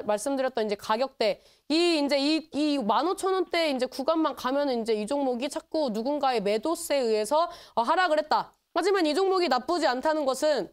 말씀드렸던 이제 가격대 이 15,000원대 이제 구간만 가면은 이제 이 종목이 자꾸 누군가의 매도세에 의해서 하락을 했다. 하지만 이 종목이 나쁘지 않다는 것은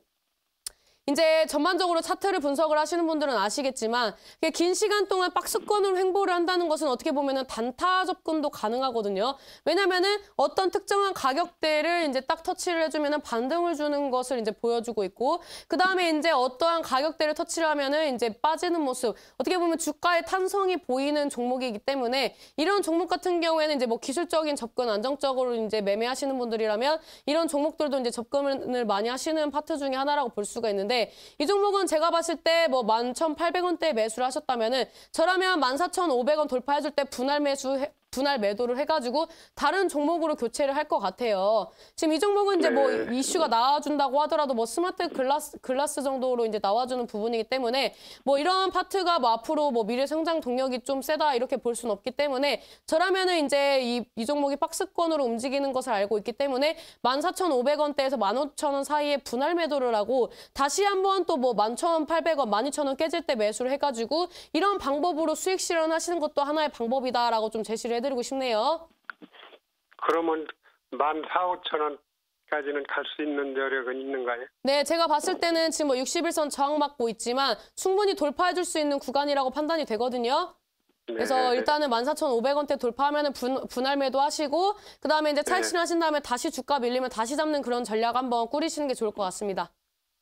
이제 전반적으로 차트를 분석을 하시는 분들은 아시겠지만 긴 시간 동안 박스권으로 횡보를 한다는 것은 어떻게 보면은 단타 접근도 가능하거든요. 왜냐면은 어떤 특정한 가격대를 이제 딱 터치를 해주면은 반등을 주는 것을 이제 보여주고 있고 그 다음에 이제 어떠한 가격대를 터치를 하면은 이제 빠지는 모습 어떻게 보면 주가의 탄성이 보이는 종목이기 때문에 이런 종목 같은 경우에는 이제 뭐 기술적인 접근 안정적으로 이제 매매하시는 분들이라면 이런 종목들도 이제 접근을 많이 하시는 파트 중에 하나라고 볼 수가 있는데. 이 종목은 제가 봤을 때 뭐 11,800원대에 매수를 하셨다면은 저라면 14,500원 돌파해줄 때 분할 매도를 해가지고 다른 종목으로 교체를 할 것 같아요. 지금 이 종목은 이제 뭐 이슈가 나와준다고 하더라도 뭐 스마트 글라스 정도로 이제 나와주는 부분이기 때문에 뭐 이런 파트가 뭐 앞으로 뭐 미래 성장 동력이 좀 세다 이렇게 볼 수는 없기 때문에 저라면은 이제 이 종목이 박스권으로 움직이는 것을 알고 있기 때문에 14,500원대에서 15,000원 사이에 분할 매도를 하고 다시 한번 또 뭐 11,800원, 12,000원 깨질 때 매수를 해가지고 이런 방법으로 수익 실현하시는 것도 하나의 방법이다라고 좀 제시를 해드리고 싶네요. 그러면 14,000~15,000원까지는 갈 수 있는 여력은 있는가요? 네, 제가 봤을 때는 지금 뭐 61선 저항받고 있지만 충분히 돌파해줄 수 있는 구간이라고 판단이 되거든요. 그래서 일단은 14,500원대 돌파하면 분할 매도하시고 그다음에 이제 차익 실현하신 다음에 다시 주가 밀리면 다시 잡는 그런 전략 한번 꾸리시는 게 좋을 것 같습니다.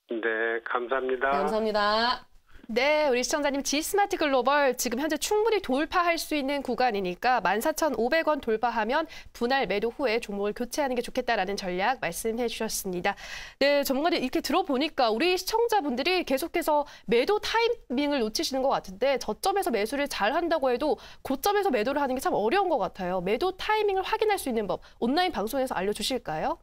네, 감사합니다. 네, 감사합니다. 네, 우리 시청자님 G스마트 글로벌 지금 현재 충분히 돌파할 수 있는 구간이니까 14,500원 돌파하면 분할 매도 후에 종목을 교체하는 게 좋겠다라는 전략 말씀해 주셨습니다. 네, 전문가님 이렇게 들어보니까 우리 시청자분들이 계속해서 매도 타이밍을 놓치시는 것 같은데 저점에서 매수를 잘 한다고 해도 고점에서 매도를 하는 게 참 어려운 것 같아요. 매도 타이밍을 확인할 수 있는 법 온라인 방송에서 알려주실까요?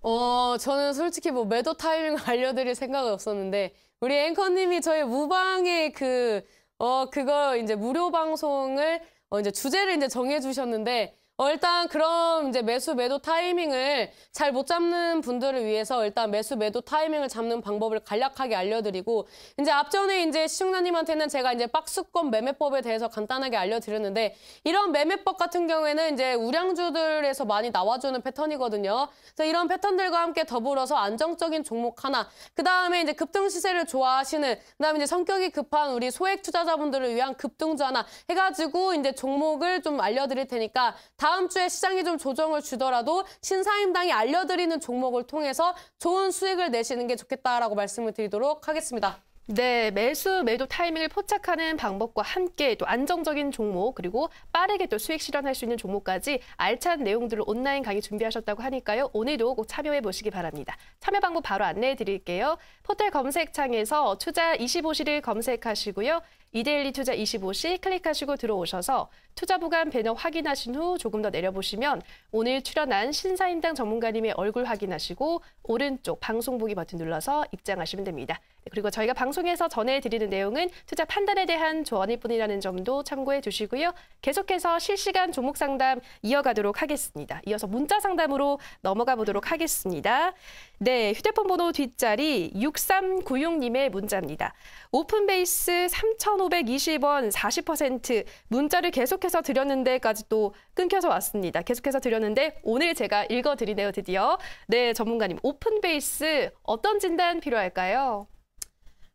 저는 솔직히 뭐 매도 타이밍을 알려드릴 생각은 없었는데, 우리 앵커님이 저희 무방의 그거 이제 무료 방송을, 이제 주제를 이제 정해주셨는데, 일단 그럼 이제 매도 타이밍을 잘 못 잡는 분들을 위해서 일단 매도 타이밍을 잡는 방법을 간략하게 알려드리고, 이제 앞전에 이제 시청자님한테는 제가 이제 박스권 매매법에 대해서 간단하게 알려드렸는데, 이런 매매법 같은 경우에는 이제 우량주들에서 많이 나와주는 패턴이거든요. 그래서 이런 패턴들과 함께 더불어서 안정적인 종목 하나, 그 다음에 이제 급등 시세를 좋아하시는, 그 다음에 이제 성격이 급한 우리 소액 투자자분들을 위한 급등주 하나 해가지고 이제 종목을 좀 알려드릴 테니까, 다음 주에 시장이 좀 조정을 주더라도 신사임당이 알려드리는 종목을 통해서 좋은 수익을 내시는 게 좋겠다라고 말씀을 드리도록 하겠습니다. 네, 매도 타이밍을 포착하는 방법과 함께 또 안정적인 종목 그리고 빠르게 또 수익 실현할 수 있는 종목까지 알찬 내용들을 온라인 강의 준비하셨다고 하니까요. 오늘도 꼭 참여해 보시기 바랍니다. 참여 방법 바로 안내해 드릴게요. 포털 검색창에서 투자 25시를 검색하시고요. 이데일리 투자 25시 클릭하시고 들어오셔서 투자 부간 배너 확인하신 후 조금 더 내려보시면 오늘 출연한 신사임당 전문가님의 얼굴 확인하시고 오른쪽 방송 보기 버튼 눌러서 입장하시면 됩니다. 그리고 저희가 방송에서 전해드리는 내용은 투자 판단에 대한 조언일 뿐이라는 점도 참고해 주시고요. 계속해서 실시간 종목 상담 이어가도록 하겠습니다. 이어서 문자 상담으로 넘어가 보도록 하겠습니다. 네, 휴대폰 번호 뒷자리 6396님의 문자입니다. 오픈베이스 3,520원 40% 문자를 계속해서 드렸는데까지 또 끊겨서 왔습니다. 계속해서 드렸는데 오늘 제가 읽어드리네요, 드디어. 네, 전문가님, 오픈베이스 어떤 진단 필요할까요?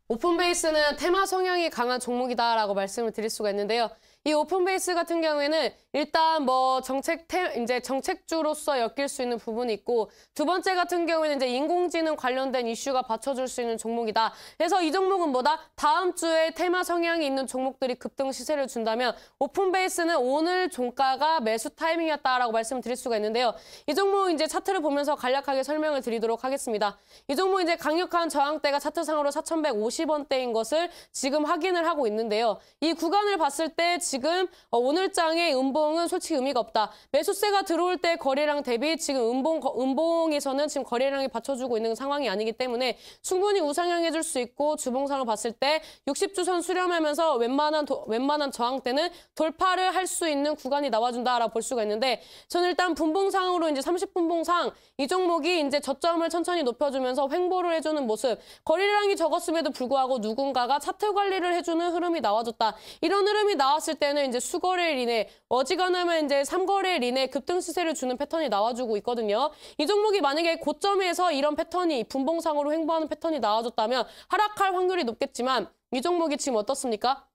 오픈베이스는 테마 성향이 강한 종목이다라고 말씀을 드릴 수가 있는데요. 이 오픈베이스 같은 경우에는 일단 뭐 정책주로서 엮일 수 있는 부분이 있고, 두 번째 같은 경우에는 이제 인공지능 관련된 이슈가 받쳐줄 수 있는 종목이다. 그래서 이 종목은 뭐다? 다음 주에 테마 성향이 있는 종목들이 급등 시세를 준다면 오픈베이스는 오늘 종가가 매수 타이밍이었다라고 말씀드릴 수가 있는데요. 이 종목 이제 차트를 보면서 간략하게 설명을 드리도록 하겠습니다. 이 종목 이제 강력한 저항대가 차트상으로 4,150원대인 것을 지금 확인을 하고 있는데요. 이 구간을 봤을 때 지금 오늘장의 음봉은 솔직히 의미가 없다. 매수세가 들어올 때 거래량 대비 지금 음봉에서는 지금 거래량이 받쳐주고 있는 상황이 아니기 때문에 충분히 우상향해줄 수 있고, 주봉상을 봤을 때 60주선 수렴하면서 웬만한 저항대는 돌파를 할 수 있는 구간이 나와준다라고 볼 수가 있는데, 저는 일단 분봉상으로 이제 30분봉상 이 종목이 이제 저점을 천천히 높여주면서 횡보를 해주는 모습, 거래량이 적었음에도 불구하고 누군가가 차트 관리를 해주는 흐름이 나와줬다. 이런 흐름이 나왔을 때는 이제 수거래일 이내, 어지간하면 이제 3거래일 이내 급등 시세를 주는 패턴이 나와주고 있거든요. 이 종목이 만약에 고점에서 이런 패턴이 분봉상으로 횡보하는 패턴이 나와줬다면 하락할 확률이 높겠지만, 이 종목이 지금 어떻습니까?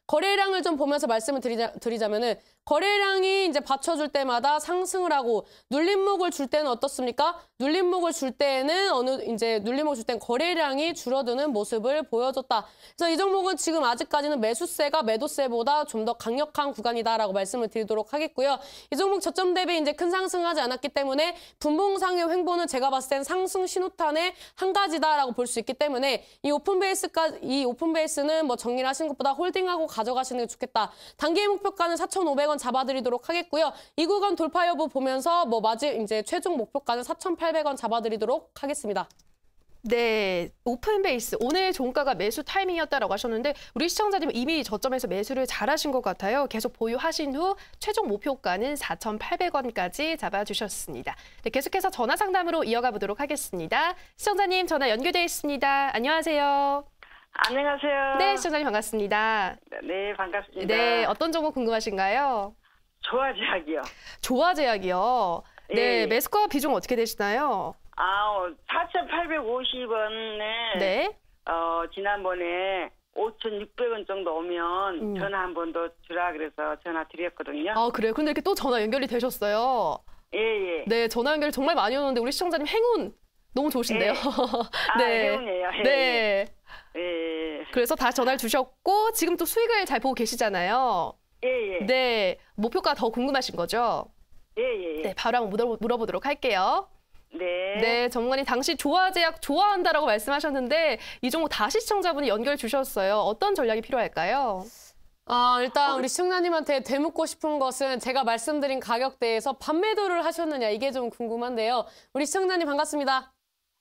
거래량을 좀 보면서 말씀을 드리자면은, 거래량이 이제 받쳐줄 때마다 상승을 하고, 눌림목을 줄 때는 어떻습니까? 눌림목을 줄 때는 눌림목을 줄 때는 거래량이 줄어드는 모습을 보여줬다. 그래서 이 종목은 지금 아직까지는 매수세가 매도세보다 좀 더 강력한 구간이다라고 말씀을 드리도록 하겠고요. 이 종목 저점 대비 이제 큰 상승하지 않았기 때문에 분봉상의 횡보는 제가 봤을 땐 상승 신호탄의 한 가지다라고 볼 수 있기 때문에 이 오픈베이스는 뭐 정리를 하시는 것보다 홀딩하고 가져가시는 게 좋겠다. 단기 목표가는 4,500원 잡아드리도록 하겠고요. 이 구간 돌파 여부 보면서 이제 최종 목표가는 4,800원 잡아드리도록 하겠습니다. 네, 오픈베이스 오늘 종가가 매수 타이밍이었다라고 하셨는데 우리 시청자님은 이미 저점에서 매수를 잘하신 것 같아요. 계속 보유하신 후 최종 목표가는 4,800원까지 잡아주셨습니다. 네, 계속해서 전화 상담으로 이어가 보도록 하겠습니다. 시청자님 전화 연결돼 있습니다. 안녕하세요. 안녕하세요. 네, 시청자님 반갑습니다. 네, 반갑습니다. 네, 어떤 종목 궁금하신가요? 조화제약이요. 조화제약이요. 네, 예. 매수가 비중 어떻게 되시나요? 4,850원에 네. 지난번에 5,600원 정도 오면 전화 한 번 더 주라 그래서 전화 드렸거든요. 아, 그래요? 근데 이렇게 또 전화 연결이 되셨어요? 예. 네, 전화 연결이 정말 많이 오는데 우리 시청자님 행운 너무 좋으신데요? 예. 네. 행운이에요. 네. 예. 그래서 다시 전화를 주셨고 지금 또 수익을 잘 보고 계시잖아요. 예. 네. 목표가 더 궁금하신 거죠? 예. 네, 바로 한번 물어보도록 할게요. 네. 네, 전문가님 당시 조화제약 좋아한다라고 말씀하셨는데 이 종목 다시 시청자분이 연결 주셨어요. 어떤 전략이 필요할까요? 일단 우리 시청자님한테 되묻고 싶은 것은 제가 말씀드린 가격대에서 반매도를 하셨느냐 이게 좀 궁금한데요. 우리 시청자님 반갑습니다.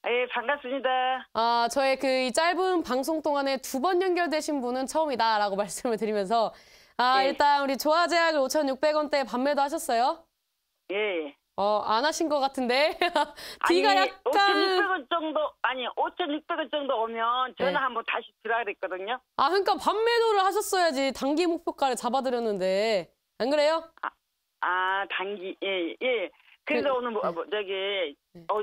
예, 반갑습니다. 저의 그 이 짧은 방송 동안에 2번 연결되신 분은 처음이다라고 말씀을 드리면서 예. 일단 우리 조화제약을 5,600원대에 반매도 하셨어요? 예. 안 하신 것 같은데. 아니, 뒤가 약간 5,600원 정도, 5,600원 정도 오면 전화 네. 한번 다시 드라 그랬거든요. 그러니까 반매도를 하셨어야지 단기 목표가를 잡아드렸는데 안 그래요? 단기, 예. 그래서 오늘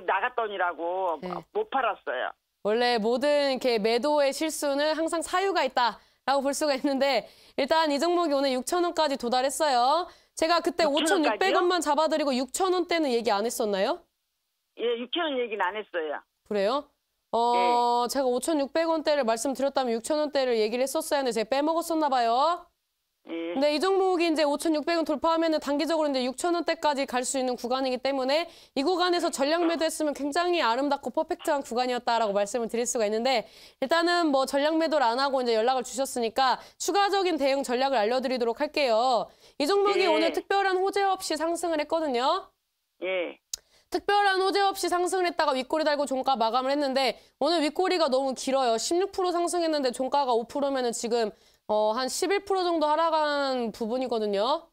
나갔더니라고 네. 못 팔았어요. 원래 모든 이렇게 매도의 실수는 항상 사유가 있다라고 볼 수가 있는데 일단 이 종목이 오늘 6,000원까지 도달했어요. 제가 그때 6,000원 5,600원만 잡아드리고 6,000원대는 얘기 안 했었나요? 예, 6,000원 얘기는 안 했어요. 그래요? 제가 5,600원대를 말씀드렸다면 6,000원대를 얘기를 했었어야 하는데 제가 빼먹었었나 봐요. 예. 근데 이 종목이 이제 5,600원 돌파하면은 단기적으로 이제 6,000원대까지 갈 수 있는 구간이기 때문에 이 구간에서 전략 매도했으면 굉장히 아름답고 퍼펙트한 구간이었다라고 말씀을 드릴 수가 있는데 일단은 뭐 전략 매도를 안 하고 이제 연락을 주셨으니까 추가적인 대응 전략을 알려드리도록 할게요. 이 종목이 예. 오늘 특별한 호재 없이 상승을 했거든요. 예. 특별한 호재 없이 상승을 했다가 윗꼬리 달고 종가 마감을 했는데 오늘 윗꼬리가 너무 길어요. 16% 상승했는데 종가가 5%면은 지금 한 11% 정도 하락한 부분이거든요.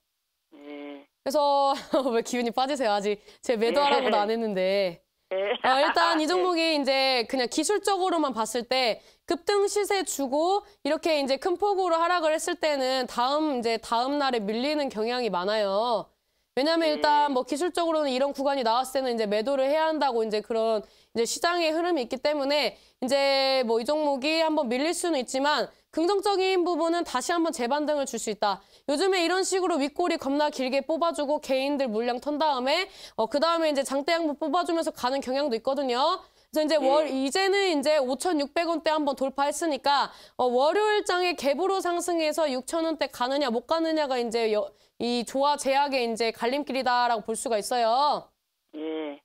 예. 그래서 왜 기운이 빠지세요? 아직 제 매도하라고도 안 했는데. 예. 일단 이 종목이 이제 그냥 기술적으로만 봤을 때 급등 시세 주고 이렇게 이제 큰 폭으로 하락을 했을 때는 다음 날에 밀리는 경향이 많아요. 왜냐면 일단 뭐 기술적으로는 이런 구간이 나왔을 때는 이제 매도를 해야 한다고 이제 그런 이제 시장의 흐름이 있기 때문에 이제 뭐 이 종목이 한번 밀릴 수는 있지만 긍정적인 부분은 다시 한번 재반등을 줄 수 있다. 요즘에 이런 식으로 윗꼬리 겁나 길게 뽑아주고 개인들 물량 턴 다음에 그 다음에 이제 장대 양봉 뽑아주면서 가는 경향도 있거든요. 그래서 이제 이제는 이제 5,600원대 한번 돌파했으니까 월요일장에 갭으로 상승해서 6,000원대 가느냐 못 가느냐가 이제 이 조화 제약의 이제 갈림길이다라고 볼 수가 있어요. 예.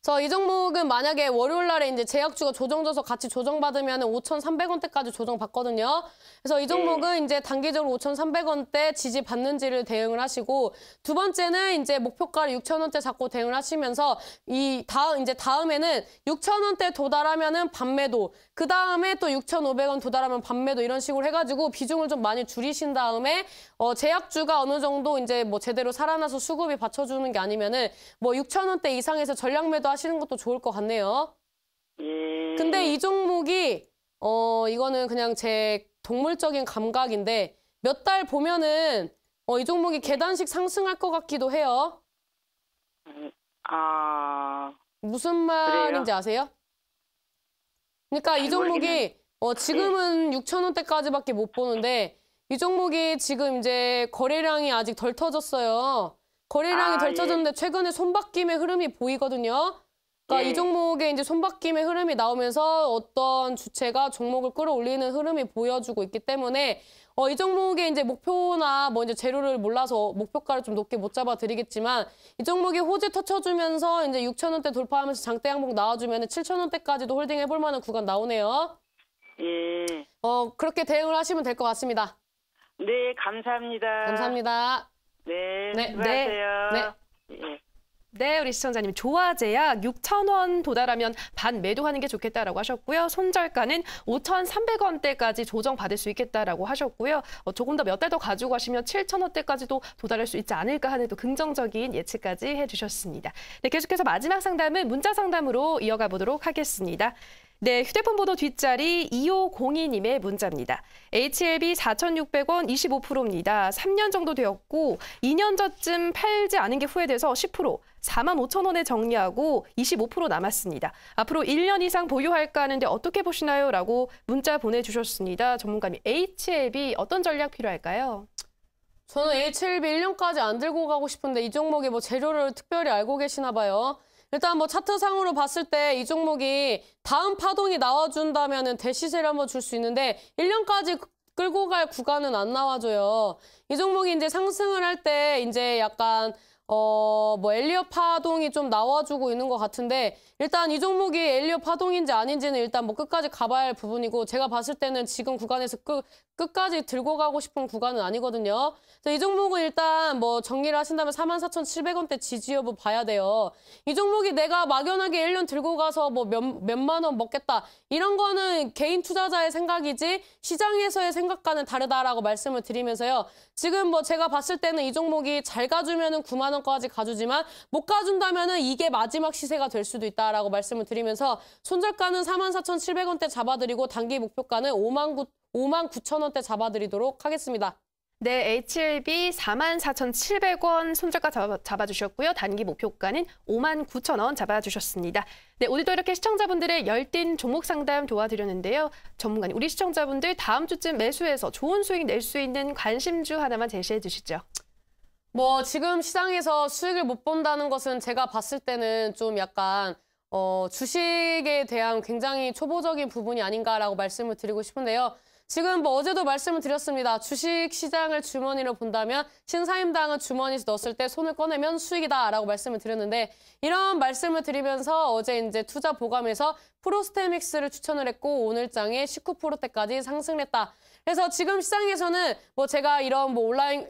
그래서 이 종목은 만약에 월요일 날에 이제 제약주가 조정져서 같이 조정받으면 5,300원대까지 조정받거든요. 그래서 이 종목은 이제 단기적으로 5,300원대 지지받는지를 대응을 하시고 두 번째는 이제 목표가를 6,000원대 잡고 대응을 하시면서 다음에는 6,000원대 도달하면은 반매도, 그 다음에 또 6,500원 도달하면 반매도 이런 식으로 해가지고 비중을 좀 많이 줄이신 다음에 제약주가 어느 정도 이제 뭐 제대로 살아나서 수급이 받쳐주는 게 아니면은 뭐 6,000원대 이상에서 전략 매도 하시는 것도 좋을 것 같네요. 예. 근데 이 종목이 이거는 그냥 제 동물적인 감각인데 몇 달 보면은 이 종목이 계단식 상승할 것 같기도 해요. 무슨 말인지 아세요? 그러니까 이 종목이 지금은 6,000원대까지밖에 못 보는데 이 종목이 지금 이제 거래량이 아직 덜 터졌어요. 거래량이 덜 터졌는데 최근에 손바뀜의 흐름이 보이거든요. 그러니까 이 종목에 이제 손바뀜의 흐름이 나오면서 어떤 주체가 종목을 끌어올리는 흐름이 보여주고 있기 때문에 이 종목의 이제 목표나 뭐 이제 재료를 몰라서 목표가를 좀 높게 못 잡아 드리겠지만 이 종목이 호재 터쳐주면서 이제 6,000원대 돌파하면서 장대 양봉 나와주면 7,000원대까지도 홀딩 해볼 만한 구간 나오네요. 예. 그렇게 대응을 하시면 될 것 같습니다. 네, 감사합니다. 감사합니다. 네, 네, 수고하세요. 네. 예. 네, 우리 시청자님 조화제약 6,000원 도달하면 반 매도하는 게 좋겠다라고 하셨고요. 손절가는 5,300원대까지 조정받을 수 있겠다라고 하셨고요. 조금 더 몇 달 더 가지고 가시면 7,000원대까지도 도달할 수 있지 않을까 하는 또 긍정적인 예측까지 해주셨습니다. 네, 계속해서 마지막 상담은 문자 상담으로 이어가 보도록 하겠습니다. 네, 휴대폰 번호 뒷자리 2502님의 문자입니다. HLB 4,600원 25%입니다. 3년 정도 되었고 2년 전쯤 팔지 않은 게 후회돼서 10%, 45,000원에 정리하고 25% 남았습니다. 앞으로 1년 이상 보유할까 하는데 어떻게 보시나요? 라고 문자 보내주셨습니다. 전문가님, HLB 어떤 전략 필요할까요? 저는 HLB 1년까지 안 들고 가고 싶은데 이 종목의 뭐 재료를 특별히 알고 계시나 봐요. 일단 뭐 차트상으로 봤을 때 이 종목이 다음 파동이 나와준다면은 대시세를 한번 줄 수 있는데 1년까지 끌고 갈 구간은 안 나와줘요. 이 종목이 이제 상승을 할 때 이제 약간 뭐 엘리엇 파동이 좀 나와주고 있는 것 같은데 일단 이 종목이 엘리엇 파동인지 아닌지는 일단 뭐 끝까지 가봐야 할 부분이고 제가 봤을 때는 지금 구간에서 끝까지 들고 가고 싶은 구간은 아니거든요. 이 종목은 일단 뭐 정리를 하신다면 44,700원대 지지 여부 봐야 돼요. 이 종목이 내가 막연하게 1년 들고 가서 뭐 몇만 원 먹겠다. 이런 거는 개인 투자자의 생각이지 시장에서의 생각과는 다르다라고 말씀을 드리면서요. 지금 뭐 제가 봤을 때는 이 종목이 잘 가주면은 9만 원까지 가주지만 못 가준다면은 이게 마지막 시세가 될 수도 있다라고 말씀을 드리면서 손절가는 44,700원대 잡아드리고 단기 목표가는 59,000원대 잡아드리도록 하겠습니다. 네, HLB 44,700원 손절가 잡아주셨고요. 단기 목표가는 59,000원 잡아주셨습니다. 네, 오늘도 이렇게 시청자분들의 열띤 종목 상담 도와드렸는데요. 전문가님, 우리 시청자분들 다음 주쯤 매수해서 좋은 수익 낼 수 있는 관심주 하나만 제시해 주시죠. 뭐 지금 시장에서 수익을 못 본다는 것은 제가 봤을 때는 좀 약간 주식에 대한 굉장히 초보적인 부분이 아닌가라고 말씀을 드리고 싶은데요. 지금 뭐 어제도 말씀을 드렸습니다. 주식 시장을 주머니로 본다면 신사임당은 주머니에서 넣었을 때 손을 꺼내면 수익이다라고 말씀을 드렸는데 이런 말씀을 드리면서 어제 이제 투자 보감에서 프로스테믹스를 추천을 했고 오늘장에 19%대까지 상승했다. 그래서 지금 시장에서는 뭐 제가 이런 뭐 온라인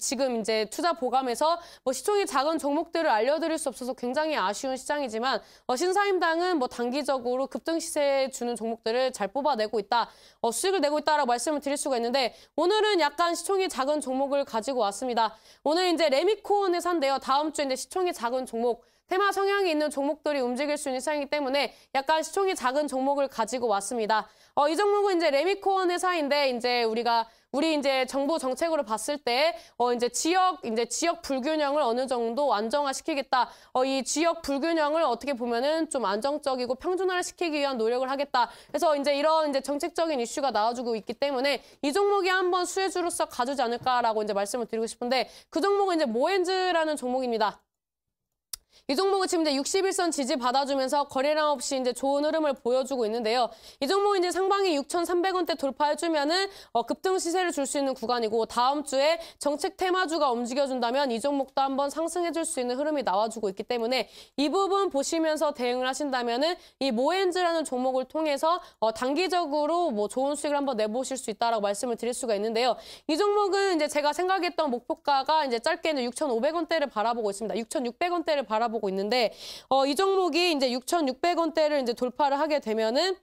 지금 이제 투자 보감에서 뭐 시총이 작은 종목들을 알려드릴 수 없어서 굉장히 아쉬운 시장이지만 신사임당은 뭐 단기적으로 급등 시세 주는 종목들을 잘 뽑아내고 있다. 수익을 내고 있다라고 말씀을 드릴 수가 있는데 오늘은 약간 시총이 작은 종목을 가지고 왔습니다. 오늘 이제 레미콘 회사인데요. 다음 주에 이제 시총이 작은 종목 테마 성향이 있는 종목들이 움직일 수 있는 시장이기 때문에 약간 시총이 작은 종목을 가지고 왔습니다. 이 종목은 이제 레미콘 회사인데 이제 우리 이제 정부 정책으로 봤을 때 이제 지역 불균형을 어느 정도 안정화시키겠다. 이 지역 불균형을 어떻게 보면은 좀 안정적이고 평준화를 시키기 위한 노력을 하겠다. 그래서 이제 이런 이제 정책적인 이슈가 나와주고 있기 때문에 이 종목이 한번 수혜주로서 가주지 않을까라고 이제 말씀을 드리고 싶은데 그 종목은 이제 모엔즈라는 종목입니다. 이 종목은 지금 이제 61선 지지 받아주면서 거래량 없이 이제 좋은 흐름을 보여주고 있는데요. 이 종목은 이제 상방이 6,300원대 돌파해주면은 급등 시세를 줄 수 있는 구간이고 다음 주에 정책 테마주가 움직여준다면 이 종목도 한번 상승해줄 수 있는 흐름이 나와주고 있기 때문에 이 부분 보시면서 대응을 하신다면은 이 모엔즈라는 종목을 통해서 단기적으로 뭐 좋은 수익을 한번 내보실 수 있다라고 말씀을 드릴 수가 있는데요. 이 종목은 이제 제가 생각했던 목표가가 이제 짧게는 6,500원대를 바라보고 있습니다. 6,600원대를 바라보고 있는데 이 종목이 이제 6,600원대를 이제 돌파를 하게 되면은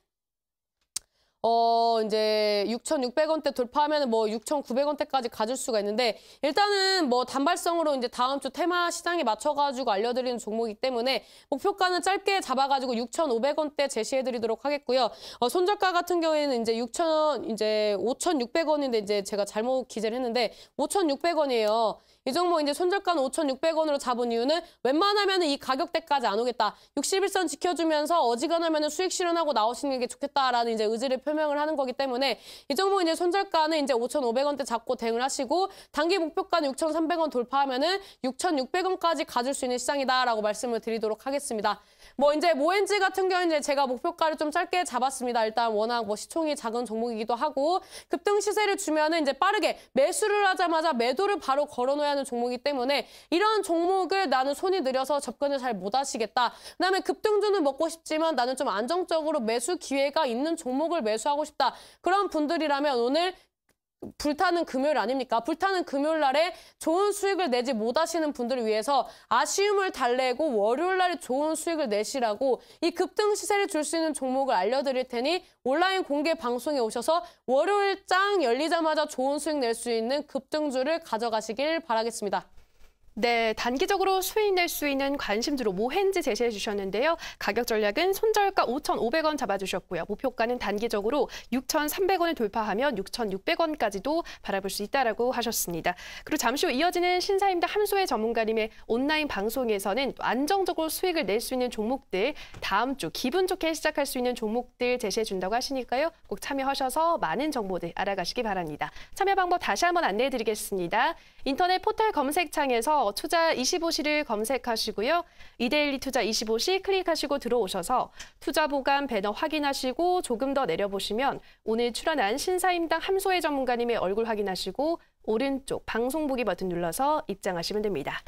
이제 6,600원대 돌파하면 뭐 6,900원대까지 가질 수가 있는데 일단은 뭐 단발성으로 이제 다음 주 테마 시장에 맞춰가지고 알려드리는 종목이기 때문에 목표가는 짧게 잡아가지고 6,500원대 제시해드리도록 하겠고요. 손절가 같은 경우에는 이제 5,600원인데 이제 제가 잘못 기재를 했는데 5,600원이에요. 이 종목 이제 손절가는 5,600원으로 잡은 이유는 웬만하면 이 가격대까지 안 오겠다. 61선 지켜주면서 어지간하면 수익 실현하고 나오시는 게 좋겠다라는 이제 의지를 표명을 하는 거기 때문에 이 종목 이제 손절가는 이제 5,500원대 잡고 대응을 하시고 단기 목표가는 6,300원 돌파하면은 6,600원까지 가질 수 있는 시장이다라고 말씀을 드리도록 하겠습니다. 뭐 이제 모엔즈 같은 경우는 이제 제가 목표가를 좀 짧게 잡았습니다. 일단 워낙 뭐 시총이 작은 종목이기도 하고 급등 시세를 주면은 이제 빠르게 매수를 하자마자 매도를 바로 걸어놓아야 하는 종목이기 때문에 이런 종목을 나는 손이 느려서 접근을 잘 못 하시겠다. 그다음에 급등주는 먹고 싶지만 나는 좀 안정적으로 매수 기회가 있는 종목을 매수하고 싶다. 그런 분들이라면 오늘 불타는 금요일 아닙니까? 불타는 금요일 날에 좋은 수익을 내지 못하시는 분들을 위해서 아쉬움을 달래고 월요일 날에 좋은 수익을 내시라고 이 급등 시세를 줄 수 있는 종목을 알려드릴 테니 온라인 공개 방송에 오셔서 월요일 장 열리자마자 좋은 수익 낼 수 있는 급등주를 가져가시길 바라겠습니다. 네, 단기적으로 수익 낼 수 있는 관심주로 모엔즈 제시해 주셨는데요. 가격 전략은 손절가 5,500원 잡아주셨고요. 목표가는 단기적으로 6,300원을 돌파하면 6,600원까지도 바라볼 수 있다라고 하셨습니다. 그리고 잠시 후 이어지는 신사임당 함소의 전문가님의 온라인 방송에서는 또 안정적으로 수익을 낼 수 있는 종목들, 다음 주 기분 좋게 시작할 수 있는 종목들 제시해 준다고 하시니까요. 꼭 참여하셔서 많은 정보들 알아가시기 바랍니다. 참여 방법 다시 한번 안내해 드리겠습니다. 인터넷 포털 검색창에서 투자 25시를 검색하시고요. 이데일리 투자 25시 클릭하시고 들어오셔서 투자 보감 배너 확인하시고 조금 더 내려보시면 오늘 출연한 신사임당 함소의 전문가님의 얼굴 확인하시고 오른쪽 방송 보기 버튼 눌러서 입장하시면 됩니다.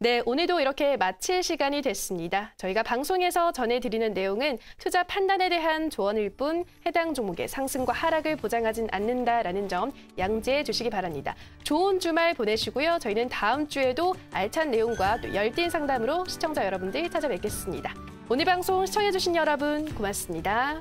네, 오늘도 이렇게 마칠 시간이 됐습니다. 저희가 방송에서 전해드리는 내용은 투자 판단에 대한 조언일 뿐 해당 종목의 상승과 하락을 보장하진 않는다라는 점 양지해 주시기 바랍니다. 좋은 주말 보내시고요. 저희는 다음 주에도 알찬 내용과 또 열띤 상담으로 시청자 여러분들 찾아뵙겠습니다. 오늘 방송 시청해주신 여러분 고맙습니다.